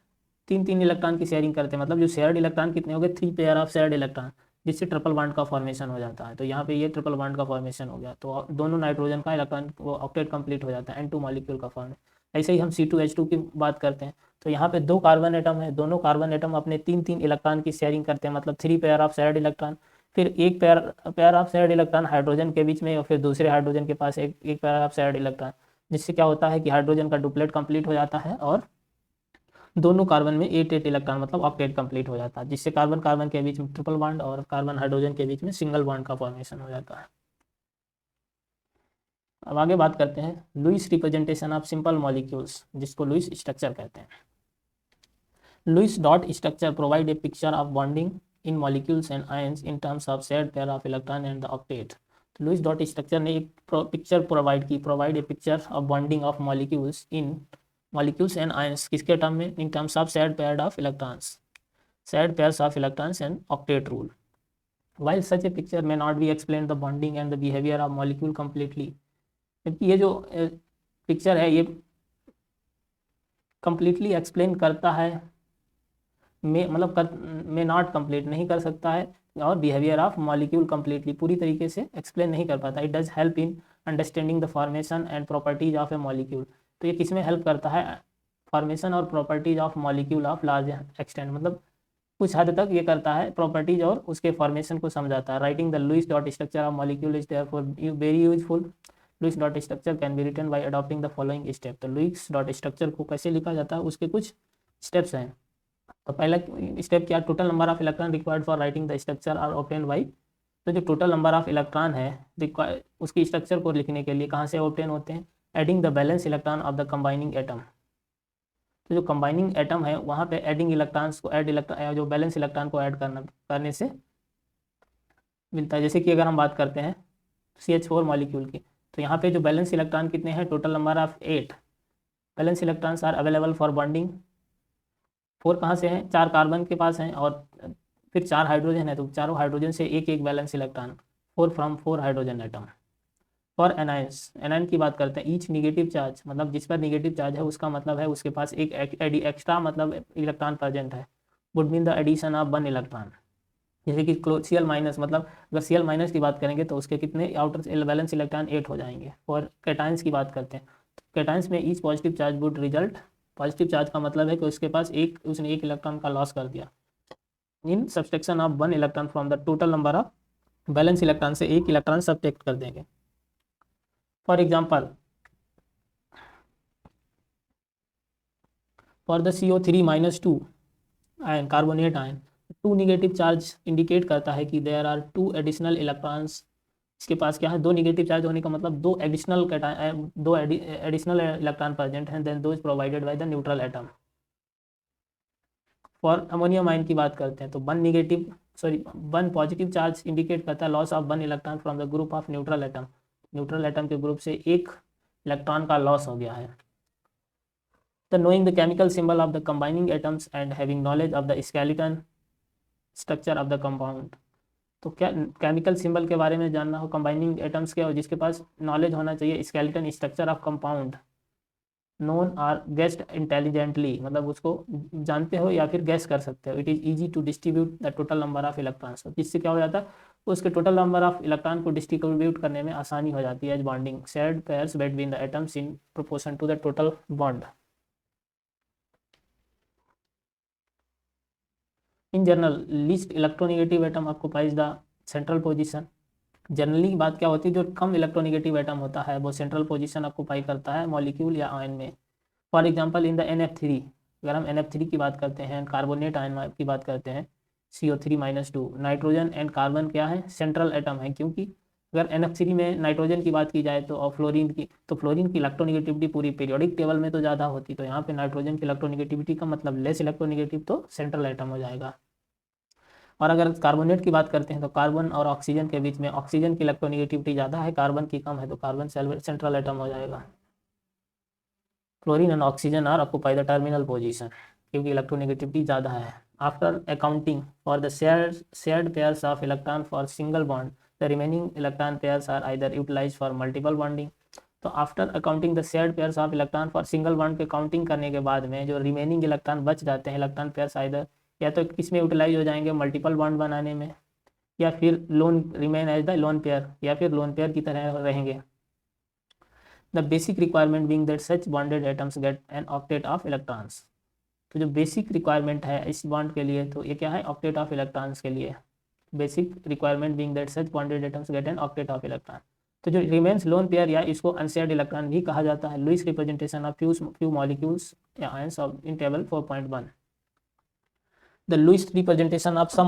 3 इलेक्ट्रॉन की शेयरिंग करते हैं, मतलब जो शेयर्ड इलेक्ट्रॉन कितने हो गए 3 पेयर ऑफ शेयर्ड इलेक्ट्रॉन, जिससे ट्रिपल बॉन्ड का फॉर्मेशन हो जाता है। तो यहाँ पे ये ट्रिपल बॉन्ड का फॉर्मेशन हो गया, तो दोनों नाइट्रोजन का इलेक्ट्रॉन वो ऑक्टेट कंप्लीट हो जाता है N2 मॉलिक्यूल का फॉर्म। ऐसे ही हम C2H2 की बात करते हैं तो यहाँ पे 2 कार्बन एटम है, दोनों कार्बन एटम अपने 3 इलेक्ट्रॉन की शेयरिंग करते हैं, मतलब 3 पेयर ऑफ शेयर्ड इलेक्ट्रॉन, फिर एक pair of shared electron hydrogen के बीच में और फिर दूसरे हाइड्रोजन के पास एक पेयर ऑफ शेयर्ड इलेक्ट्रॉन, जिससे क्या होता है कि हाइड्रोजन का डुप्लेट कंप्लीट हो जाता है और दोनों कार्बन में 8 इलेक्ट्रॉन मतलब ऑक्टेट कंप्लीट हो जाता है, जिससे कार्बन कार्बन के बीच में ट्रिपल बॉन्ड और कार्बन हाइड्रोजन के बीच में सिंगल बॉन्ड का फॉर्मेशन हो जाता है। अब आगे बात करते हैं Lewis representation of simple molecules, जिसको लुईस स्ट्रक्चर कहते हैं। Lewis dot structure provide a picture of bonding in molecules and ions in terms of shared pair of electron and the octet. तो लुईस डॉट स्ट्रक्चर ने एक picture provide a picture of bonding of molecules and ions, किसके term में, in terms of shared pair of electrons, shared pairs of electrons and octet rule. While such a picture may not be explained the bonding and the behavior of molecule completely, क्योंकि ये जो picture है ये completely explain करता है, में not complete नहीं कर सकता है, और बिहेवियर ऑफ मॉलिक्यूल कंप्लीटली पूरी तरीके से एक्सप्लेन नहीं कर पाता। It does help in understanding the formation and properties of A molecule. तो ये किस में हेल्प करता है, फॉर्मेशन और properties of molecule of large extent, मतलब कुछ हद तक ये करता है प्रॉपर्टीज और उसके फॉर्मेशन को समझाता है। Writing the Lewis dot structure of molecule is therefore very useful. Lewis dot structure can be written by adopting the following step. तो लुईस डॉट स्ट्रक्चर को कैसे लिखा जाता है, उसके कुछ स्टेप्स हैं। तो पहला स्टेप क्या, total number of electron required for writing the structure are obtain by. तो जो टोटल नंबर ऑफ इलेक्ट्रॉन है उसकी स्ट्रक्चर को लिखने के लिए कहाँ से ऑब्टेन होते हैं, adding the valence electron of the combining atom. तो जो कंबाइनिंग एटम है वहाँ पे एडिंग इलेक्ट्रॉन्स को जो बैलेंस इलेक्ट्रॉन को ऐड करने से मिलता है। जैसे कि अगर हम बात करते हैं CH4 मॉलिक्यूल की, तो यहाँ पे जो बैलेंस इलेक्ट्रॉन कितने हैं, total number of 8 valence electrons are available for bonding. 4 कहाँ से हैं, 4 कार्बन के पास हैं और फिर 4 हाइड्रोजन है, तो चारों हाइड्रोजन से एक valence electron, 4 from 4 hydrogen atom. For anions, anion की बात करते हैं, ईच निगेटिव चार्ज मतलब जिस पर निगेटिव चार्ज है उसका मतलब है उसके पास एक एक्स्ट्रा मतलब इलेक्ट्रॉन प्रेजेंट है, would mean the addition of 1 electron. जैसे कि Cl माइनस, मतलब अगर Cl माइनस की बात करेंगे तो उसके कितने आउटर बैलेंस इलेक्ट्रॉन 8 हो जाएंगे। और कैटायंस की बात करते हैं तो कैटायंस में each positive charge would result, positive charge का मतलब है कि उसके पास उसने एक इलेक्ट्रॉन का लॉस कर दिया, in subtraction of 1 electron from the total number of valence electron से एक इलेक्ट्रॉन सब्ट्रैक्ट कर देंगे। For example, for the CO3 minus 2 ion, carbonate ion, 2 negative charge indicate करता है कि देयर आर 2 एडिशनल इलेक्ट्रॉन्स। इसके पास क्या है, 2 नेगेटिव चार्ज होने का मतलब 2 एडिशनल इलेक्ट्रॉन प्रेजेंट हैं then those provided by the neutral atom. For ammonium ion की बात करते हैं तो 1 पॉजिटिव चार्ज इंडिकेट करता है loss of 1 electron from the group of neutral atom. Neutral atom के ग्रुप से एक इलेक्ट्रॉन का लॉस हो गया है। The knowing the chemical symbol of the combining atoms and having knowledge of the skeleton structure of the compound. तो क्या chemical symbol के बारे में जानना हो कंबाइनिंग एटम्स के, और जिसके पास नॉलेज होना चाहिए skeleton structure of compound, known or guessed intelligently, मतलब उसको जानते हो या फिर गैस कर सकते हो। It is easy to distribute the total number of electrons, जिससे क्या हो जाता है उसके टोटल नंबर ऑफ इलेक्ट्रॉन को डिस्ट्रीब्यूट करने में आसानी हो जाती है। As bonding shared pairs between the atoms in proportion to the total bond. In general least electronegative atom occupies the central position. Generally बात क्या होती है, जो कम इलेक्ट्रोनेगेटिव एटम होता है वो सेंट्रल पोजीशन ऑक्युपाई करता है मॉलिक्यूल या आयन में। For example in the NF3, अगर हम NF3 की बात करते हैं, कार्बोनेट आयन की बात करते हैं CO3 - 2, नाइट्रोजन एंड कार्बन क्या है, सेंट्रल एटम है, क्योंकि अगर NF3 में नाइट्रोजन की बात की जाए तो और फ्लोरीन की इलेक्ट्रोनेगेटिविटी पूरी पीरियोडिक टेबल में तो ज़्यादा होती, तो यहाँ पे नाइट्रोजन की इलेक्ट्रोनेगेटिविटी का मतलब लेस इलेक्ट्रोनेगेटिव, तो सेंट्रल एटम हो जाएगा। और अगर कार्बोनेट की बात करते हैं तो कार्बन और ऑक्सीजन के बीच में ऑक्सीजन की इलेक्ट्रोनेगेटिविटी ज़्यादा है, कार्बन की कम है, तो कार्बन सेंट्रल एटम हो जाएगा। Chlorine and oxygen are occupy the terminal position, क्योंकि इलेक्ट्रोनेगेटिविटी ज़्यादा है। After accounting for the shared pairs of electron for single bond, the remaining electron pairs are either utilized for multiple bonding। तो after accounting the shared pairs of electron for single bond के counting करने के बाद में जो remaining electron बच जाते हैं, इलेक्ट्रॉन पेयर्स आइदर या तो किस में यूटिलाइज हो जाएंगे, मल्टीपल बॉन्ड बनाने में, या फिर lone remain as the lone pair, या फिर लोन पेयर की तरह रहेंगे। The basic requirement being that such bonded atoms get an octet of electrons. तो जो बेसिक रिक्वायरमेंट है इस बॉन्ड के लिए, तो ये क्या है, ऑक्टेट ऑफ इलेक्ट्रॉन्स के लिए। Basic requirement being that such bonded atoms get an octet of electron. तो जो रिमेन्स लोन पेयर या इसको अनशेयर्ड इलेक्ट्रॉन भी कहा जाता है। Lewis representation of few molecules या ions of in table 4.1। The Lewis representation of some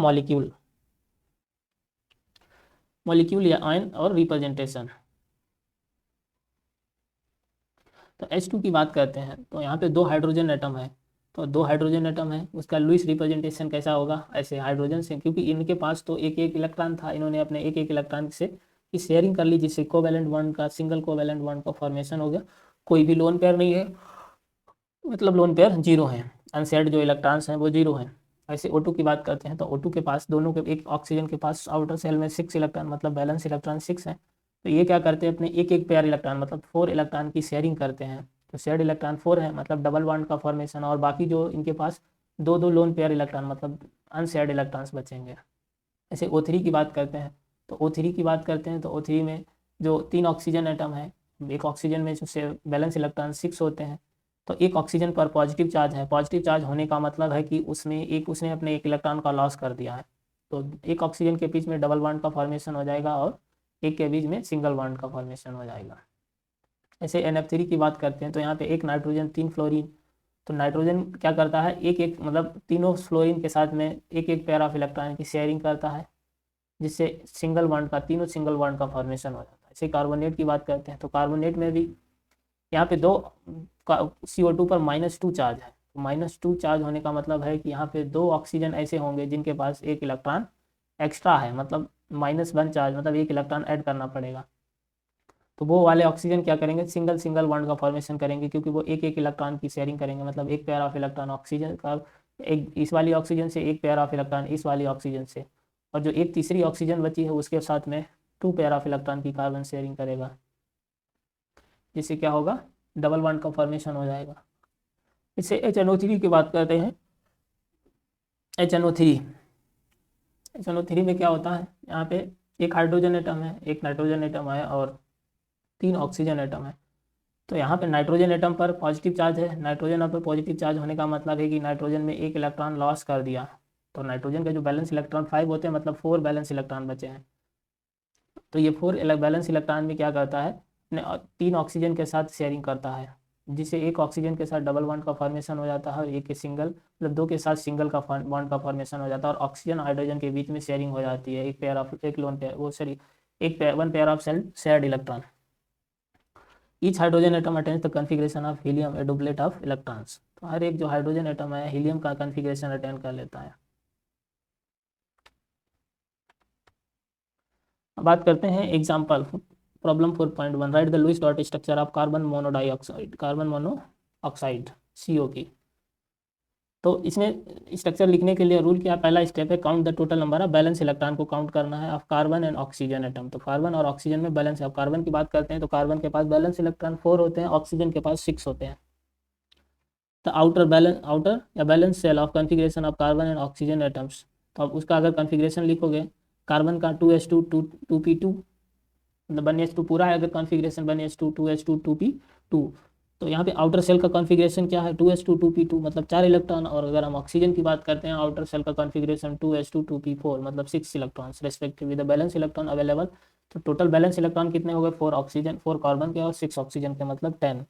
molecule या आयन और रिप्रेजेंटेशन। तो H2 की बात करते हैं तो यहाँ पे 2 हाइड्रोजन एटम है, तो 2 हाइड्रोजन एटम है, उसका लुईस रिप्रेजेंटेशन कैसा होगा, ऐसे हाइड्रोजन से, क्योंकि इनके पास तो एक एक इलेक्ट्रॉन था, इन्होंने अपने एक एक इलेक्ट्रॉन से की शेयरिंग कर ली, जिससे कोवैलेंट बॉन्ड का सिंगल कोवैलेंट बॉन्ड का फॉर्मेशन हो गया। कोई भी लोन पेयर नहीं है, मतलब लोन पेयर जीरो है, अनशेयर्ड जो इलेक्ट्रॉन्स हैं वो जीरो हैं। ऐसे O2 की बात करते हैं तो O2 के पास दोनों के, एक ऑक्सीजन के पास आउटर सेल में 6 इलेक्ट्रॉन, मतलब बैलेंस इलेक्ट्रॉन 6 है, तो ये क्या करते हैं, अपने एक एक पेयर इलेक्ट्रॉन मतलब 4 इलेक्ट्रॉन की शेयरिंग करते हैं। तो शेयर्ड इलेक्ट्रॉन 4 है, मतलब डबल बॉन्ड का फॉर्मेशन, और बाकी जो इनके पास 2 लोन पेयर इलेक्ट्रॉन मतलब अनशेयर्ड इलेक्ट्रॉन्स बचेंगे। ऐसे O3 की बात करते हैं तो O3 की बात करते हैं तो O3 में जो 3 ऑक्सीजन एटम है, एक ऑक्सीजन में जो बैलेंस इलेक्ट्रॉन 6 होते हैं, तो एक ऑक्सीजन पर पॉजिटिव चार्ज है, पॉजिटिव चार्ज होने का मतलब है कि उसने अपने एक इलेक्ट्रॉन का लॉस कर दिया है, तो एक ऑक्सीजन के बीच में डबल बॉन्ड का फॉर्मेशन हो जाएगा और एक के बीच में सिंगल बॉन्ड का फॉर्मेशन हो जाएगा। ऐसे NF3 की बात करते हैं तो यहाँ पे एक नाइट्रोजन 3 फ्लोरीन, तो नाइट्रोजन क्या करता है, एक एक मतलब तीनों फ्लोरीन के साथ में एक एक पेयर ऑफ इलेक्ट्रॉन की शेयरिंग करता है, जिससे सिंगल बॉन्ड का, तीनों सिंगल बॉन्ड का फॉर्मेशन हो जाता है। ऐसे कार्बोनेट की बात करते हैं तो कार्बोनेट में भी यहाँ पे 2 CO2 पर -2 चार्ज है, तो -2 चार्ज होने का मतलब है कि यहाँ पे 2 ऑक्सीजन ऐसे होंगे जिनके पास एक इलेक्ट्रॉन एक्स्ट्रा है, मतलब -1 चार्ज, मतलब एक इलेक्ट्रॉन ऐड करना पड़ेगा। तो वो वाले ऑक्सीजन क्या करेंगे, सिंगल सिंगल बॉन्ड का फॉर्मेशन करेंगे, क्योंकि वो एक एक इलेक्ट्रॉन की शेयरिंग करेंगे, मतलब एक पेयर ऑफ इलेक्ट्रॉन ऑक्सीजन का, एक इस वाली ऑक्सीजन से, एक पेयर ऑफ इलेक्ट्रॉन इस वाली ऑक्सीजन से, और जो एक तीसरी ऑक्सीजन बची है उसके साथ में 2 पेयर ऑफ इलेक्ट्रॉन की कार्बन शेयरिंग करेगा, जिससे क्या होगा, डबल बॉन्ड का फॉर्मेशन हो जाएगा। इससे HNO3 की बात करते हैं। HNO3 में क्या होता है, यहाँ पे एक हाइड्रोजन एटम है, एक नाइट्रोजन एटम है और 3 ऑक्सीजन एटम है। तो यहाँ पे नाइट्रोजन एटम पर पॉजिटिव चार्ज है, नाइट्रोजन पर पॉजिटिव चार्ज होने का मतलब है कि नाइट्रोजन में एक इलेक्ट्रॉन लॉस कर दिया, तो नाइट्रोजन का जो बैलेंस इलेक्ट्रॉन 5 होते हैं, मतलब 4 बैलेंस इलेक्ट्रॉन बचे हैं। तो ये 4 बैलेंस इलेक्ट्रॉन में क्या करता है, 3 ऑक्सीजन के साथ शेयरिंग करता है, जिससे एक ऑक्सीजन के साथ डबल बॉन्ड का फॉर्मेशन हो जाता है और एक के सिंगल, मतलब 2 के साथ सिंगल का बॉन्ड का फॉर्मेशन हो जाता है, और ऑक्सीजन हाइड्रोजन के बीच में शेयरिंग हो जाती है, एक पेयर ऑफ, एक लोन पेयर, वो सॉरी, एक one pair of shared electron. Each hydrogen atom attains the configuration of helium, a duplet of electrons. तो हर एक जो हाइड्रोजन एटम है हीलियम का कॉन्फिगरेशन अटेंड कर लेता है। अब बात करते हैं example, problem 4.1, write the Lewis dot structure of carbon monoxide CO की। तो इसमें स्ट्रक्चर लिखने के लिए रूल क्या, पहला स्टेप है count the total number of valence electron को काउंट करना है of carbon and oxygen atom. तो कार्बन और ऑक्सीजन में बैलेंस है, कार्बन की बात करते हैं तो कार्बन के पास बैलेंस इलेक्ट्रॉन 4 होते हैं, ऑक्सीजन के पास 6 होते हैं। द आउटर या valence shell of configuration of carbon and oxygen atoms, तो अब उसका अगर कॉन्फिगरेशन लिखोगे, कार्बन का 2s2 2p2, मतलब 1s2 पूरा है, अगर कॉन्फिगरेशन 1s2 2s2 2p2, तो यहाँ पे आउटर सेल का कॉन्फिगरेशन क्या है, 2s2 2p2, मतलब 4 इलेक्ट्रॉन, और अगर हम ऑक्सीजन की बात करते हैं आउटर सेल का कॉन्फिगरेशन 2s2 2p4, मतलब 6 electrons respectively the valence electron available. तो टोटल बैलेंस इलेक्ट्रॉन कितने हो गए, 4 कार्बन के और 6 ऑक्सीजन के, मतलब 10।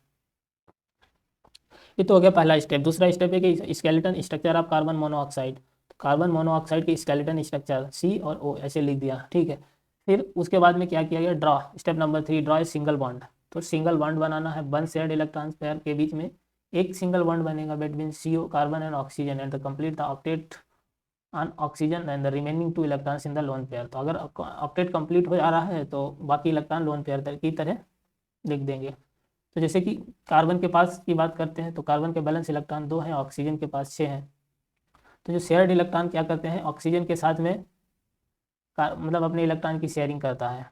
ये तो हो गया पहला स्टेप। दूसरा स्टेप है कि skeleton structure of carbon monoxide. Carbon monoxide की स्केलेटन स्ट्रक्चर C और O ऐसे लिख दिया, ठीक है। फिर उसके बाद में क्या किया गया, draw, step number 3, draw a single bond. तो सिंगल बॉन्ड बनाना है वन शेयर्ड इलेक्ट्रॉन पेयर के बीच में, एक सिंगल बॉन्ड बनेगा between CO carbon and oxygen and complete the octet on oxygen and the remaining 2 electrons in the lone pair. तो अगर octet complete हो जा रहा है तो बाकी इलेक्ट्रॉन लोन पेयर की तरह लिख देंगे। तो जैसे कि कार्बन के पास की बात करते हैं तो कार्बन के बैलेंस इलेक्ट्रॉन 2 हैं, ऑक्सीजन के पास 6 हैं। तो जो शेयर्ड इलेक्ट्रॉन क्या करते हैं, ऑक्सीजन के साथ में मतलब अपने इलेक्ट्रॉन की शेयरिंग करता है,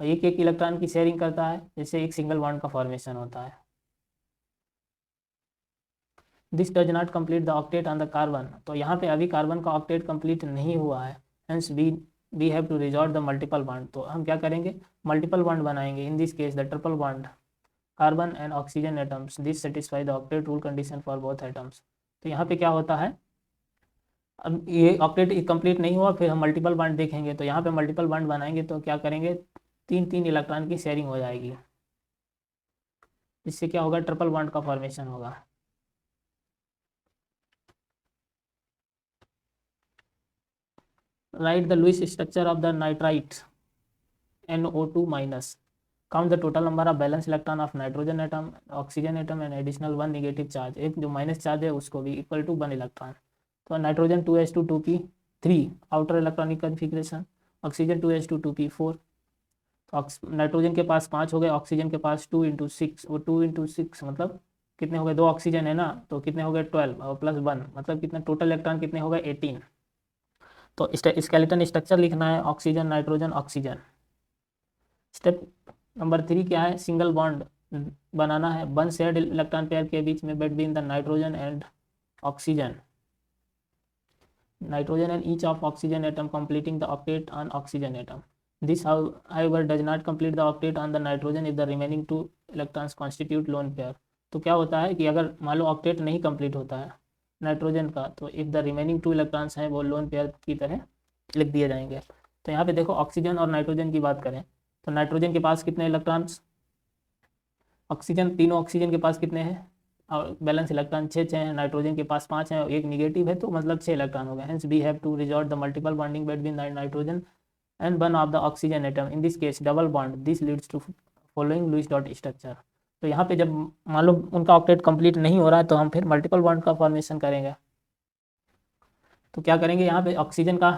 और एक एक इलेक्ट्रॉन की शेयरिंग करता है, जैसे एक सिंगल बॉन्ड का फॉर्मेशन होता है। This does not complete the octet on the carbon. तो यहाँ पे अभी कार्बन का ऑक्टेट कंप्लीट नहीं हुआ है, hence we have to resort the multiple bond. तो हम क्या करेंगे, मल्टीपल बॉन्ड बनाएंगे, in this case the triple bond carbon and oxygen atoms, this satisfy the octet rule condition for both atoms. तो यहाँ पे क्या होता है, अब ये ऑक्टेट कंप्लीट नहीं हुआ, फिर हम मल्टीपल बॉन्ड देखेंगे, तो यहाँ पे मल्टीपल बॉन्ड बनाएंगे तो क्या करेंगे, 3 इलेक्ट्रॉन की शेयरिंग हो जाएगी, जिससे क्या होगा, ट्रिपल बॉन्ड का फॉर्मेशन होगा। Write the Lewis structure of the nitrite NO2 minus, count the total number of valence electron of nitrogen atom, oxygen atom and additional 1 negative charge, एक जो माइनस चार्ज है उसको भी इक्वल टू 1 इलेक्ट्रॉन। तो nitrogen 2s2 2p3 outer electronic configuration, oxygen 2s2 2p4। तो nitrogen के पास 5 हो गए, ऑक्सीजन के पास 2 × 6, वो 2 × 6 मतलब कितने हो गए, 2 ऑक्सीजन है ना, तो कितने हो गए 12 और प्लस 1 मतलब कितना, टोटल इलेक्ट्रॉन कितने हो गए 18। तो स्केलेटन स्ट्रक्चर लिखना है, oxygen nitrogen oxygen. Step number 3 क्या है, सिंगल बॉन्ड बनाना है वन शेयर्ड इलेक्ट्रॉन पेयर के बीच में between the nitrogen and oxygen, nitrogen and each of oxygen atom completing the octet on oxygen atom. This however does not complete the octet on the nitrogen if the remaining 2 electrons constitute lone pair. तो क्या होता है कि अगर मान लो octet नहीं complete होता है नाइट्रोजन का, तो इफ द रिमेनिंग 2 इलेक्ट्रॉन्स हैं वो लोन पेयर की तरह लिख दिए जाएंगे। तो यहाँ पे देखो ऑक्सीजन और नाइट्रोजन की बात करें तो नाइट्रोजन के पास कितने इलेक्ट्रॉन्स, ऑक्सीजन, तीनों ऑक्सीजन के पास कितने हैं, और बैलेंस इलेक्ट्रॉन 6 हैं, नाइट्रोजन के पास 5 हैं और एक निगेटिव है, तो मतलब 6 इलेक्ट्रॉन हो गए। Hence we have to resort the multiple bonding between the nitrogen and one of the oxygen atom, in this case double bond, this leads to following Lewis dot structure. तो यहाँ पे जब मान लो उनका ऑक्टेट कंप्लीट नहीं हो रहा है तो हम फिर मल्टीपल बॉन्ड का फॉर्मेशन करेंगे। तो क्या करेंगे, यहाँ पे ऑक्सीजन का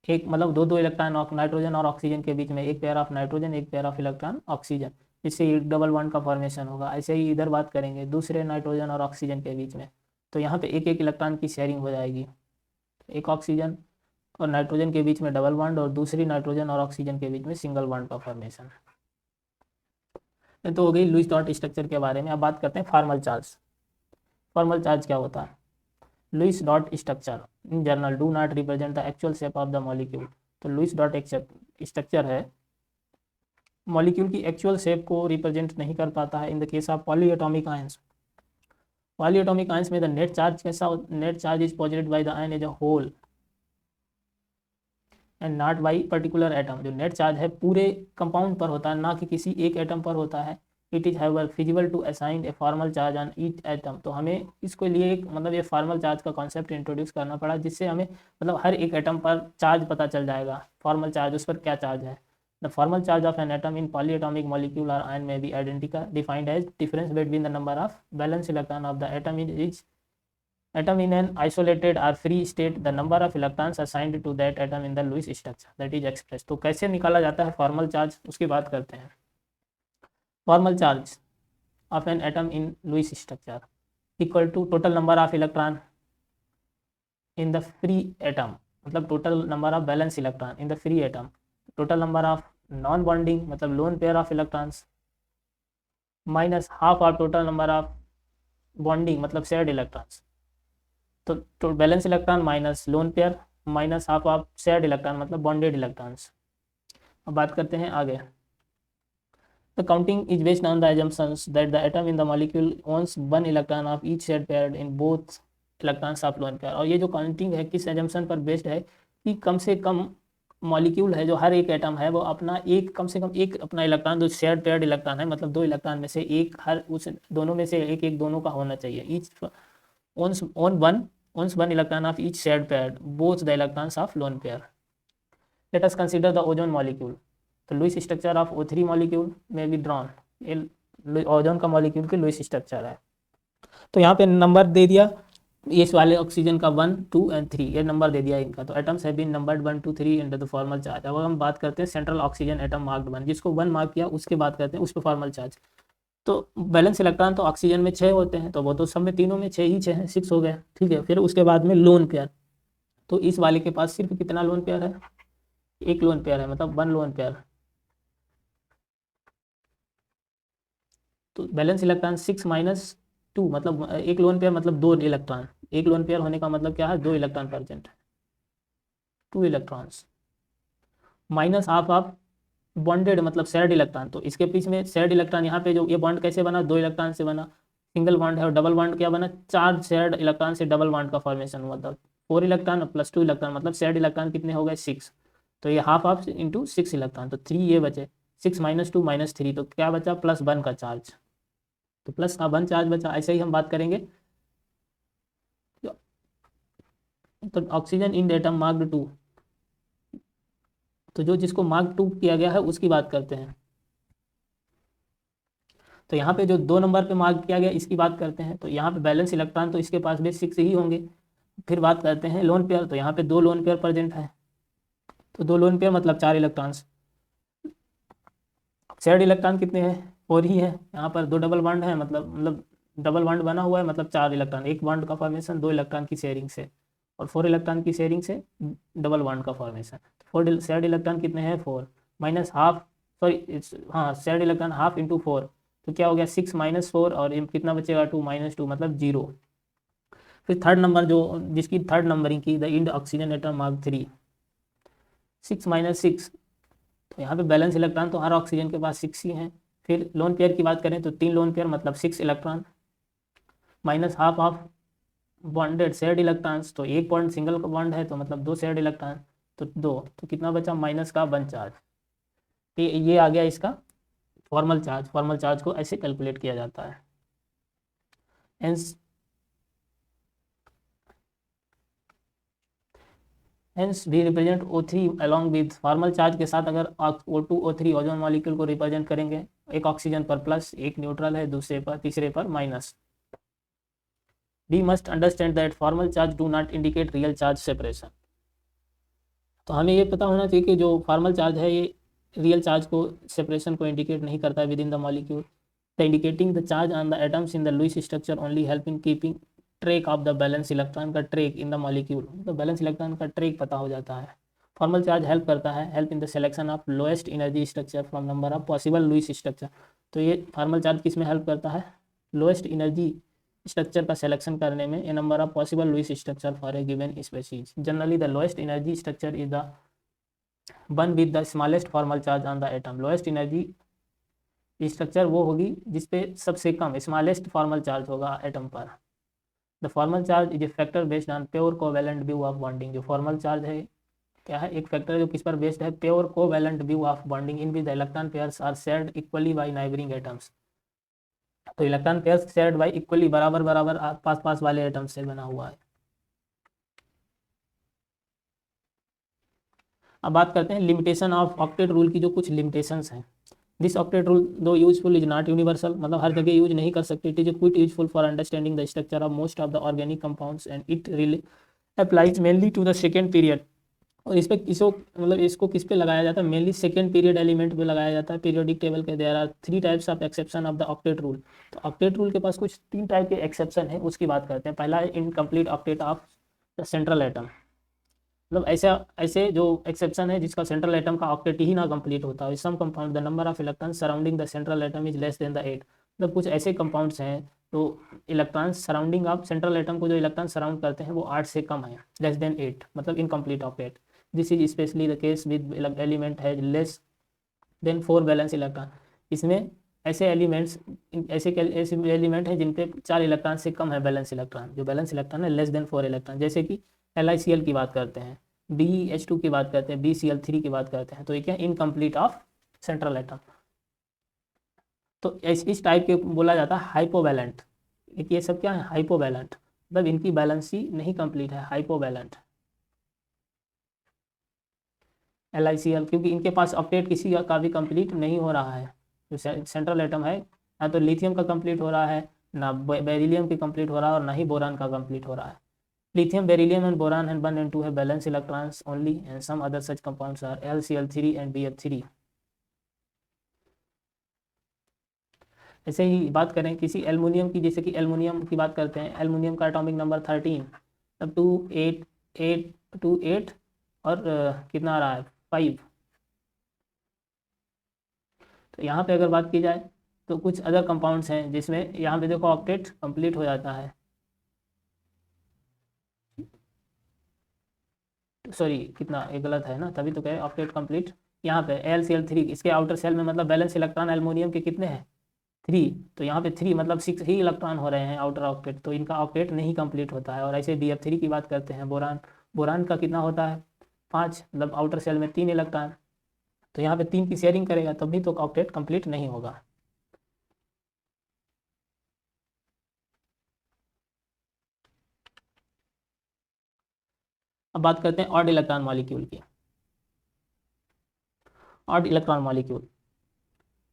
एक मतलब दो इलेक्ट्रॉन नाइट्रोजन और ऑक्सीजन के बीच में, एक पेयर ऑफ नाइट्रोजन एक पेयर ऑफ इलेक्ट्रॉन ऑक्सीजन, जिससे एक डबल बॉन्ड का फॉर्मेशन होगा। ऐसे ही इधर बात करेंगे दूसरे नाइट्रोजन और ऑक्सीजन के बीच में, तो यहाँ पे एक एक इलेक्ट्रॉन की शेयरिंग हो जाएगी, एक ऑक्सीजन और नाइट्रोजन के बीच में डबल बॉन्ड और दूसरी नाइट्रोजन और ऑक्सीजन के बीच में सिंगल बॉन्ड का फॉर्मेशन। तो हो गई लुईस डॉट स्ट्रक्चर के बारे में। अब बात करते हैं फॉर्मल चार्ज। फॉर्मल चार्ज क्या होता है, Lewis dot structure in general do not represent the actual shape of the molecule. तो लुईस डॉट स्ट्रक्चर है मॉलिक्यूल की एक्चुअल शेप को रिप्रेजेंट नहीं कर पाता है। In the case of polyatomic ions, polyatomic ions में द नेट चार्ज कैसा, net charge is posited by the ion as a whole and not by particular atom. जो नेट चार्ज है पूरे कंपाउंड पर होता है, ना कि किसी एक एटम पर होता है। It is however feasible to assign a formal charge on each atom. तो हमें इसके लिए एक मतलब ये फॉर्मल चार्ज का कॉन्सेप्ट इंट्रोड्यूस करना पड़ा, जिससे हमें मतलब हर एक एटम पर चार्ज पता चल जाएगा, फॉर्मल चार्ज उस पर क्या चार्ज है। The formal charge of an atom in polyatomic molecule और आयन में be identical defined age difference between the number of valence electron of the atom in each atom in an isolated or free state, the number of electrons assigned to that atom in the Lewis structure that is expressed। तो कैसे निकाला जाता है formal charge, उसकी बात करते हैं। Formal charge of an atom in Lewis structure equal to total number of electron in the free atom, मतलब total number of valence electron in the free atom, total number of non bonding मतलब lone pair of electrons, minus half of total number of bonding मतलब shared electrons. तो valence electron minus lone pair minus half of shared electron मतलब bonded electrons. अब बात करते हैं आगे। The counting is based on the assumptions that the atom in the molecule owns 1 electron of each shared pair in both electrons of lone pair. और ये जो counting है किस एजम्पशन पर बेस्ड है कि कम से कम मॉलिक्यूल है जो हर एक एटम है वो अपना एक कम से कम एक अपना इलेक्ट्रॉन जो शेयर्ड पेयर्ड इलेक्ट्रॉन है मतलब 2 इलेक्ट्रॉन में से एक हर उस दोनों में से एक एक दोनों का होना चाहिए। Each owns one electron of each shared pair, both the electrons of lone pair। Let us consider the ozone molecule. तो Lewis structure of O3 molecule में बी ड्रॉन, ये ओजोन का मॉलिक्यूल की लुईस स्ट्रक्चर है। तो यहाँ पे number दे दिया इस वाले ऑक्सीजन का 1, 2 एंड 3, ये नंबर दे दिया इनका। तो atoms have been numbered 1, 2, 3 into the formal charge. अब हम बात करते हैं सेंट्रल ऑक्सीजन एटम मार्क्ड 1, जिसको 1 मार्क किया उसके बात करते हैं उस पर फॉर्मल चार्ज। तो बैलेंस इलेक्ट्रॉन तो ऑक्सीजन में 6 होते हैं, तो वो तो सब में तीनों में 6 ही 6 हैं, 6 हो गए, ठीक है। फिर उसके बाद में लोन पेयर, तो इस वाले के पास सिर्फ कितना लोन पेयर है, एक लोन पेयर है, मतलब 1 लोन पेयर। तो बैलेंस इलेक्ट्रॉन 6 - 2, मतलब एक लोन पेयर मतलब 2 इलेक्ट्रॉन, एक लोन पेयर होने का मतलब क्या है, 2 electron present, 2 electrons, minus half of bonded मतलब शेयर्ड इलेक्ट्रॉन। तो इसके बीच में शेयर्ड इलेक्ट्रॉन, यहाँ पे जो ये बॉन्ड कैसे बना, 2 इलेक्ट्रॉन से बना, सिंगल बॉन्ड है, और डबल बॉन्ड क्या बना, 4 शेयर्ड इलेक्ट्रॉन से डबल बॉन्ड का फॉर्मेशन हुआ था। 4 इलेक्ट्रॉन प्लस 2 इलेक्ट्रॉन मतलब शेयर्ड इलेक्ट्रॉन कितने हो गए, 6। तो ये हाफ ऑफ इंटू 6 इलेक्ट्रॉन, तो 3 ये बचे, 6 - 2 - 3, तो क्या बचा, +1 का चार्ज। तो प्लस का 1 चार्ज बचा। ऐसे ही हम बात करेंगे तो ऑक्सीजन इन एटम मार्क्ड 2, तो जो जिसको मार्क 2 किया गया है उसकी बात करते हैं। तो यहाँ पे जो 2 नंबर पे मार्क किया गया इसकी बात करते हैं। तो यहाँ पे बैलेंस इलेक्ट्रॉन तो इसके पास भी 6 ही होंगे। फिर बात करते हैं लोन पेयर, तो यहाँ पे 2 लोन पेयर प्रेजेंट है, तो 2 लोन पेयर मतलब 4 इलेक्ट्रॉन्स। शेयर्ड इलेक्ट्रॉन कितने हैं, 4 ही है। यहाँ पर 2 डबल बॉन्ड है, मतलब डबल बॉन्ड बना हुआ है, मतलब 4 इलेक्ट्रॉन, एक बॉन्ड का फॉर्मेशन 2 इलेक्ट्रॉन की शेयरिंग से, और 4 इलेक्ट्रॉन की शेयरिंग से डबल बॉन्ड का फॉर्मेशन। 4 शेयर्ड इलेक्ट्रॉन कितने हैं, 4 माइनस हाफ, सॉरी हाँ शेयर्ड इलेक्ट्रॉन हाफ इंटू 4, तो क्या हो गया 6 - 4, और कितना बचेगा 2 - 2 मतलब 0। फिर थर्ड नंबर जो जिसकी थर्ड नंबरिंग की, the end oxygen atom mark 3, 6 - 6, तो यहाँ पे बैलेंस इलेक्ट्रॉन तो हर ऑक्सीजन के पास 6 ही हैं। फिर लोन पेयर की बात करें तो 3 लोन पेयर मतलब 6 electron, minus half of bonded shared electrons, तो एक बॉन्ड सिंगल का बॉन्ड है तो मतलब 2 शेयर्ड इलेक्ट्रॉन, तो 2, तो कितना बचा, माइनस का 1 चार्ज। ये आ गया इसका फॉर्मल चार्ज। फॉर्मल चार्ज को ऐसे कैलकुलेट किया जाता है। Hence hence we represent O3 along with formal charge के साथ, अगर O2 O3 ओजोन मॉलिक्यूल को रिप्रेजेंट करेंगे, एक ऑक्सीजन पर प्लस, एक न्यूट्रल है, दूसरे पर तीसरे पर minus. We must understand that formal charge do not indicate real charge separation. तो हमें ये पता होना चाहिए कि जो फॉर्मल चार्ज है ये रियल चार्ज को सेपरेशन को इंडिकेट नहीं करता है within the molecule. The indicating the charge on the atoms in the Lewis structure only help in keeping track of the valence electron का ट्रेक इन द मॉलिक्यूल, तो valence electron का track पता हो जाता है। Formal charge help करता है, help in the selection of lowest energy structure from number of possible Lewis structure. तो ये फॉर्मल चार्ज किस में हेल्प करता है, लोएस्ट एनर्जी स्ट्रक्चर का सिलेक्शन करने में, a number of possible Lewis structure for a given species. Generally the lowest energy structure is the one with the smallest formal charge on the atom. Lowest energy structure वो होगी जिसपे सबसे कम smallest formal charge होगा atom पर। The formal charge is a factor based on pure covalent view of bonding. जो formal charge है क्या है, एक फैक्टर जो किस पर बेस्ड है, pure covalent view of bonding in which the electron pairs are shared equally by neighbouring atoms. तो electron pairs shared by equally, बराबर बराबर पास पास वाले एटम से बना हुआ है। अब बात करते हैं लिमिटेशन ऑफ ऑक्टेट रूल की, जो कुछ लिमिटेशंस हैं। दिस ऑक्टेट रूल दो यूजफुल इज नॉट यूनिवर्सल, मतलब हर जगह यूज नहीं कर सकते। It is quite useful for understanding the structure of most of the organic compounds and it really applies mainly to the second period. और इस पे इसको मतलब इसको किस पे लगाया जाता है, मेनली सेकेंड पीरियड एलिमेंट पे लगाया जाता है। पीरियोडिक टेबल के there are 3 types of exception of the octet rule. तो ऑक्टेट रूल के पास कुछ 3 टाइप के एक्सेप्शन है, उसकी बात करते हैं। पहला है incomplete octet of the central atom, मतलब ऐसा ऐसे जो एक्सेप्शन है जिसका सेंट्रल एटम का ऑक्टेट ही ना कंप्लीट होता है। Some compound the number of electron surrounding the central atom is less than the 8, मतलब कुछ ऐसे कंपाउंड्स हैं तो electron surrounding of central atom को जो इलेक्ट्रॉन सराउंड करते हैं वो 8 से कम है, लेस देन 8 मतलब incomplete octet. This is specially the case with element has less than 4 valence electron. इसमें ऐसे एलिमेंट्स ऐसे एलिमेंट हैं जिन पे 4 इलेक्ट्रॉन से कम है बैलेंस इलेक्ट्रॉन, जो बैलेंस इलेक्ट्रॉन है लेस देन 4 इलेक्ट्रॉन, जैसे कि LiCl की बात करते हैं, BeH2 की बात करते हैं, BCl3 की बात करते हैं। तो ये क्या इनकम्प्लीट ऑफ सेंट्रल एटम। तो इस टाइप के बोला जाता है हाइपोवैलेंट। ये सब क्या है, हाइपोवैलेंट, मतलब इनकी बैलेंसी नहीं कंप्लीट है, हाइपोवैलेंट। LiCl, क्योंकि इनके पास ऑक्टेट किसी का भी कंप्लीट नहीं हो रहा है। जो सेंट्रल एटम है, ना तो लिथियम का कंप्लीट हो रहा है, ना बेरिलियम की कंप्लीट हो रहा है, और ना ही बोरान का कंप्लीट हो रहा है। Lithium, beryllium and boron and 1 and 2 have valence electrons only, and some other such compounds are LCl3 and BF3. ऐसे ही बात करें किसी एल्युमिनियम की, जैसे कि एल्युमिनियम की बात करते हैं, एल्युमिनियम का एटॉमिक नंबर 13, तब 2 8 और कितना आ रहा है 5। तो यहाँ पे अगर बात की जाए तो कुछ अदर कंपाउंड्स हैं जिसमें यहाँ पे देखो ऑक्टेट कंप्लीट हो जाता है, सॉरी कितना ये गलत है ना, तभी तो कहे ऑक्टेट कंप्लीट। यहाँ पे LCl3 इसके आउटर सेल में मतलब बैलेंस इलेक्ट्रॉन एल्युमिनियम के कितने हैं 3, तो यहाँ पे 3 मतलब 6 ही इलेक्ट्रॉन हो रहे हैं आउटर ऑक्टेट, तो इनका ऑक्टेट नहीं कंप्लीट होता है। और ऐसे BF3 की बात करते हैं, बोरान, बोरान का कितना होता है 5, मतलब आउटर सेल में 3 इलेक्ट्रॉन, तो यहाँ पे 3 की शेयरिंग करेगा तभी तो ऑक्टेट कंप्लीट नहीं होगा। अब बात करते हैं ऑड इलेक्ट्रॉन मॉलिक्यूल की। Odd electron molecule,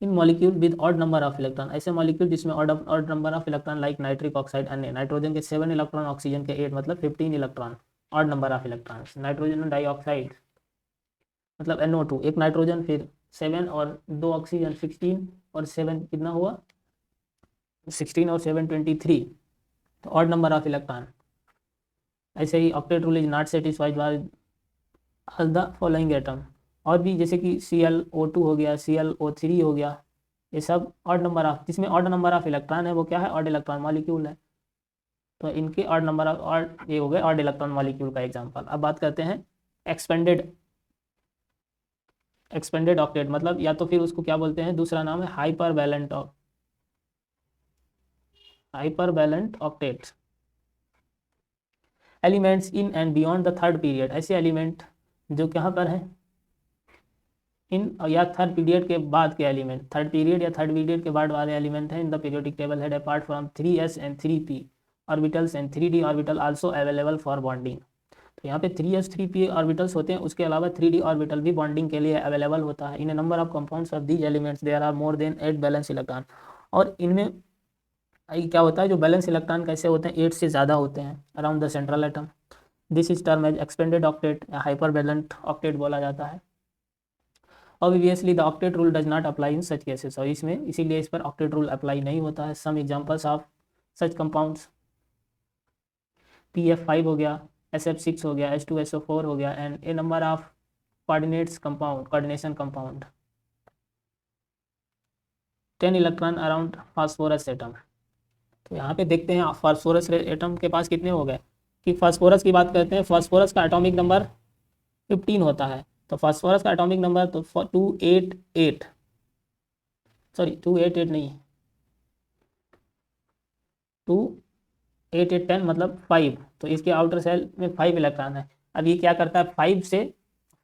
in molecule with odd number of electron, ऐसे मॉलिक्यूल जिसमें odd number of electron like nitric oxide, अन्य नाइट्रोजन के 7 इलेक्ट्रॉन, ऑक्सीजन के 8, मतलब 15 electron, odd number of electron. Nitrogen dioxide मतलब NO2, एक nitrogen फिर 7 और 2 ऑक्सीजन 16 और 7 कितना हुआ 16 और 7 23, तो ऑड नंबर ऑफ इलेक्ट्रॉन। ऐसे ही octet rule is not satisfied by all the following atom, और भी जैसे कि ClO2 हो गया, ClO3 हो गया, ये सब ऑड नंबर ऑफ, जिसमें ऑड नंबर ऑफ इलेक्ट्रॉन है वो क्या है ऑड इलेक्ट्रॉन मॉलिक्यूल है, तो इनके ऑड नंबर ऑफ ऑड, ये हो गए ऑड इलेक्ट्रॉन मॉलिक्यूल का एग्जांपल। अब बात करते हैं एक्सपेंडेड, एक्सपेंडेड ऑक्टेट, मतलब या तो फिर उसको क्या बोलते हैं, दूसरा नाम है hyper valent, hyper valent octet. Elements in and beyond the third period, ऐसे एलिमेंट जो कहाँ पर हैं इन या थर्ड पीरियड के बाद के एलिमेंट, थर्ड पीरियड या थर्ड पीरियड के बाद वाले एलिमेंट हैं in the periodic table head apart from 3s and 3p orbitals and 3d orbital also available for bonding. तो यहाँ पे 3s 3p ऑर्बिटल्स होते हैं, उसके अलावा 3d ऑर्बिटल भी बॉन्डिंग के लिए अवेलेबल होता है। In number of compounds of these elements there are more than 8 valence electron, और इनमें क्या होता है जो बैलेंस इलेक्ट्रॉन कैसे होते हैं 8 से ज़्यादा होते हैं around the central atom. This is term as expanded octet या हाइपर वैलेंट ऑक्टेट बोला जाता है। Obviously the octet rule does not apply in such cases, और इसमें इसीलिए इस पर ऑक्टेट रूल अप्लाई नहीं होता है। Some examples of such compounds PF5 हो गया, SF6 हो गया, H2SO4 हो गया, and a number of coordinates compound, coordination compound. 10 electron around phosphorus atom, तो यहाँ पे देखते हैं फास्फोरस एटम के पास कितने हो गए, कि फास्फोरस की बात करते हैं, फास्फोरस का एटॉमिक नंबर 15 होता है, तो फास्फोरस का एटॉमिक नंबर तो 288, सॉरी 288 नहीं, 28810 मतलब 5, तो इसके आउटर सेल में 5 इलेक्ट्रॉन है। अब ये क्या करता है 5 से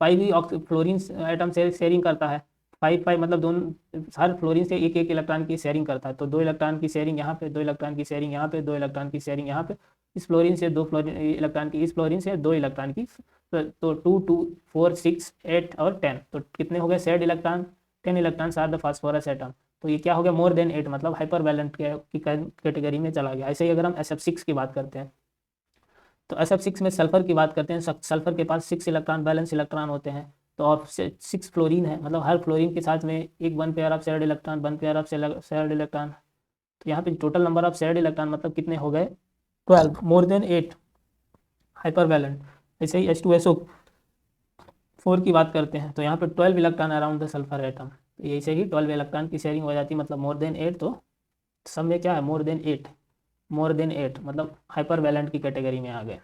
5 ही फ्लोरीन एटम से शेयरिंग करता है, 5 मतलब दोनों हर फ्लोरीन से एक एक इलेक्ट्रॉन की शेयरिंग करता है, तो 2 इलेक्ट्रॉन की शेयरिंग यहाँ पे, 2 इलेक्ट्रॉन की शेयरिंग यहाँ पे, 2 इलेक्ट्रॉन की शेयरिंग यहाँ पे, इस फ्लोरीन से 2 फ्लोरीन इलेक्ट्रॉन की, इस फ्लोरीन से 2 इलेक्ट्रॉन की, तो 2 2 4 6 8 और 10, तो कितने हो गए shared electron 10 electrons are the phosphorus atom. तो ये क्या हो गया मोर देन 8, मतलब हाइपर वैलेंट की कैटेगरी में चला गया। ऐसे ही अगर हम SF6 की बात करते हैं, तो SF6 में सल्फर की बात करते हैं, सल्फर के पास 6 इलेक्ट्रॉन बैलेंस इलेक्ट्रॉन होते हैं, तो और 6 फ्लोरीन है, मतलब हर फ्लोरीन के साथ में एक 1 pair of shared electron, 1 pair of shared electron, तो यहाँ पे total number of shared electron मतलब कितने हो गए 12, मोर देन 8, हाइपर वैलेंट। ऐसे ही H2SO4 की बात करते हैं, तो यहाँ पे 12 electron around the sulphur atom, ऐसे ही 12 इलेक्ट्रॉन की शेयरिंग हो जाती है, मतलब मोर देन 8, तो सब में क्या है मोर देन 8, मोर देन 8 मतलब हाइपर वैलेंट की कैटेगरी में आ गए।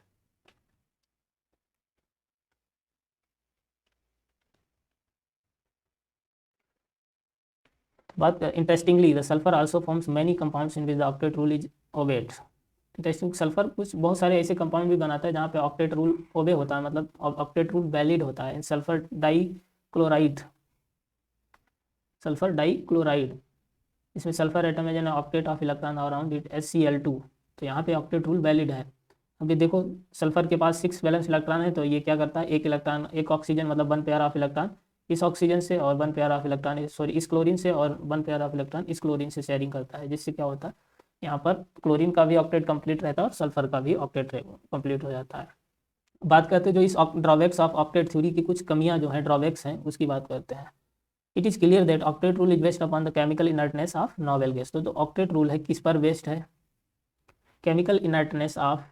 बात interestingly the sulphur also forms many compounds in which the octet rule is obeyed. Interesting, sulphur कुछ बहुत सारे ऐसे कंपाउंड भी बनाता है जहाँ पे ऑक्टेट रूल ओबे होता है, मतलब ऑक्टेट रूल वैलिड होता है। Sulphur dichloride, sulphur dichloride, इसमें सल्फर एटम है जो octet of electron around it HCl2, तो यहाँ पे ऑक्टेट रूल वैलिड है। अभी देखो सल्फर के पास 6 वैलेंस इलेक्ट्रॉन है, तो ये क्या करता है, एक इलेक्ट्रॉन, एक ऑक्सीजन मतलब 1 पेयर ऑफ इलेक्ट्रॉन इस ऑक्सीजन से और 1 पेयर ऑफ इलेक्ट्रॉन सॉरी इस क्लोरीन से और 1 पेयर ऑफ इलेक्ट्रॉन इस क्लोरीन से शेयरिंग करता है, जिससे क्या होता है यहाँ पर क्लोरीन का भी ऑक्टेट कंप्लीट रहता है और सल्फर का भी ऑक्टेट कंप्लीट हो जाता है। बात करते हैं जो इस ड्रॉबैक्स ऑफ ऑक्टेट थ्योरी की कुछ कमियां जो हैं, ड्रॉबैक्स हैं, उसकी बात करते हैं। It is clear that octet rule is based upon the chemical inertness of noble gas. तो ऑक्टेट रूल है किस पर बेस्ड है, chemical inertness of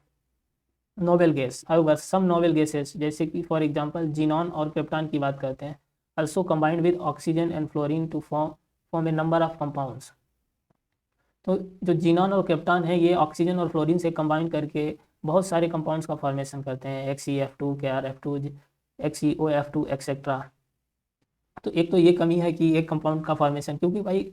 noble gas. However some noble gases जैसे कि फॉर एग्जांपल जीनॉन और क्रिप्टॉन की बात करते हैं, also combined with oxygen and fluorine to form a number of compounds। तो जो जीनॉन और क्रिप्टॉन है ये ऑक्सीजन और फ्लोरीन से कंबाइन करके बहुत सारे कंपाउंड्स का फॉर्मेशन करते हैं, XeF2, KrF2, XeOF2 एक्सेट्रा। तो एक तो ये कमी है कि एक कंपाउंड का फॉर्मेशन, क्योंकि भाई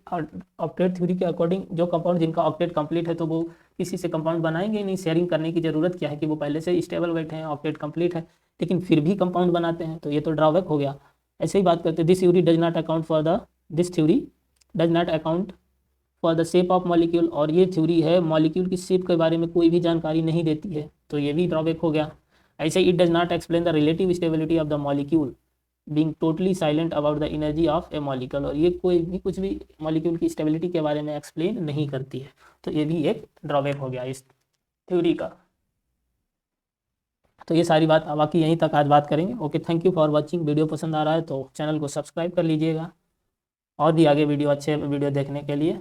ऑक्टेट थ्योरी के अकॉर्डिंग जो कंपाउंड जिनका ऑक्टेट कंप्लीट है तो वो किसी से कंपाउंड बनाएंगे नहीं, शेयरिंग करने की ज़रूरत क्या है कि वो पहले से स्टेबल बैठे हैं, ऑक्टेट कंप्लीट है, लेकिन फिर भी कंपाउंड बनाते हैं, तो ये तो ड्रॉबैक हो गया। ऐसे ही बात करते हैं, this theory does not account for the this theory does not account for the shape of molecule. और ये थ्योरी है मॉलिक्यूल की शेप के बारे में कोई भी जानकारी नहीं देती है, तो ये भी ड्रॉबैक हो गया। ऐसे it does not explain the relative stability of the molecule being totally silent about the energy of A molecule. और ये कोई भी कुछ भी मॉलिक्यूल की स्टेबिलिटी के बारे में एक्सप्लेन नहीं करती है, तो ये भी एक ड्रॉबैक हो गया इस थ्योरी का। तो ये सारी बात बाकी यहीं तक आज बात करेंगे। Okay, thank you for watching. Video पसंद आ रहा है तो चैनल को सब्सक्राइब कर लीजिएगा और भी आगे वीडियो अच्छे वीडियो देखने के लिए।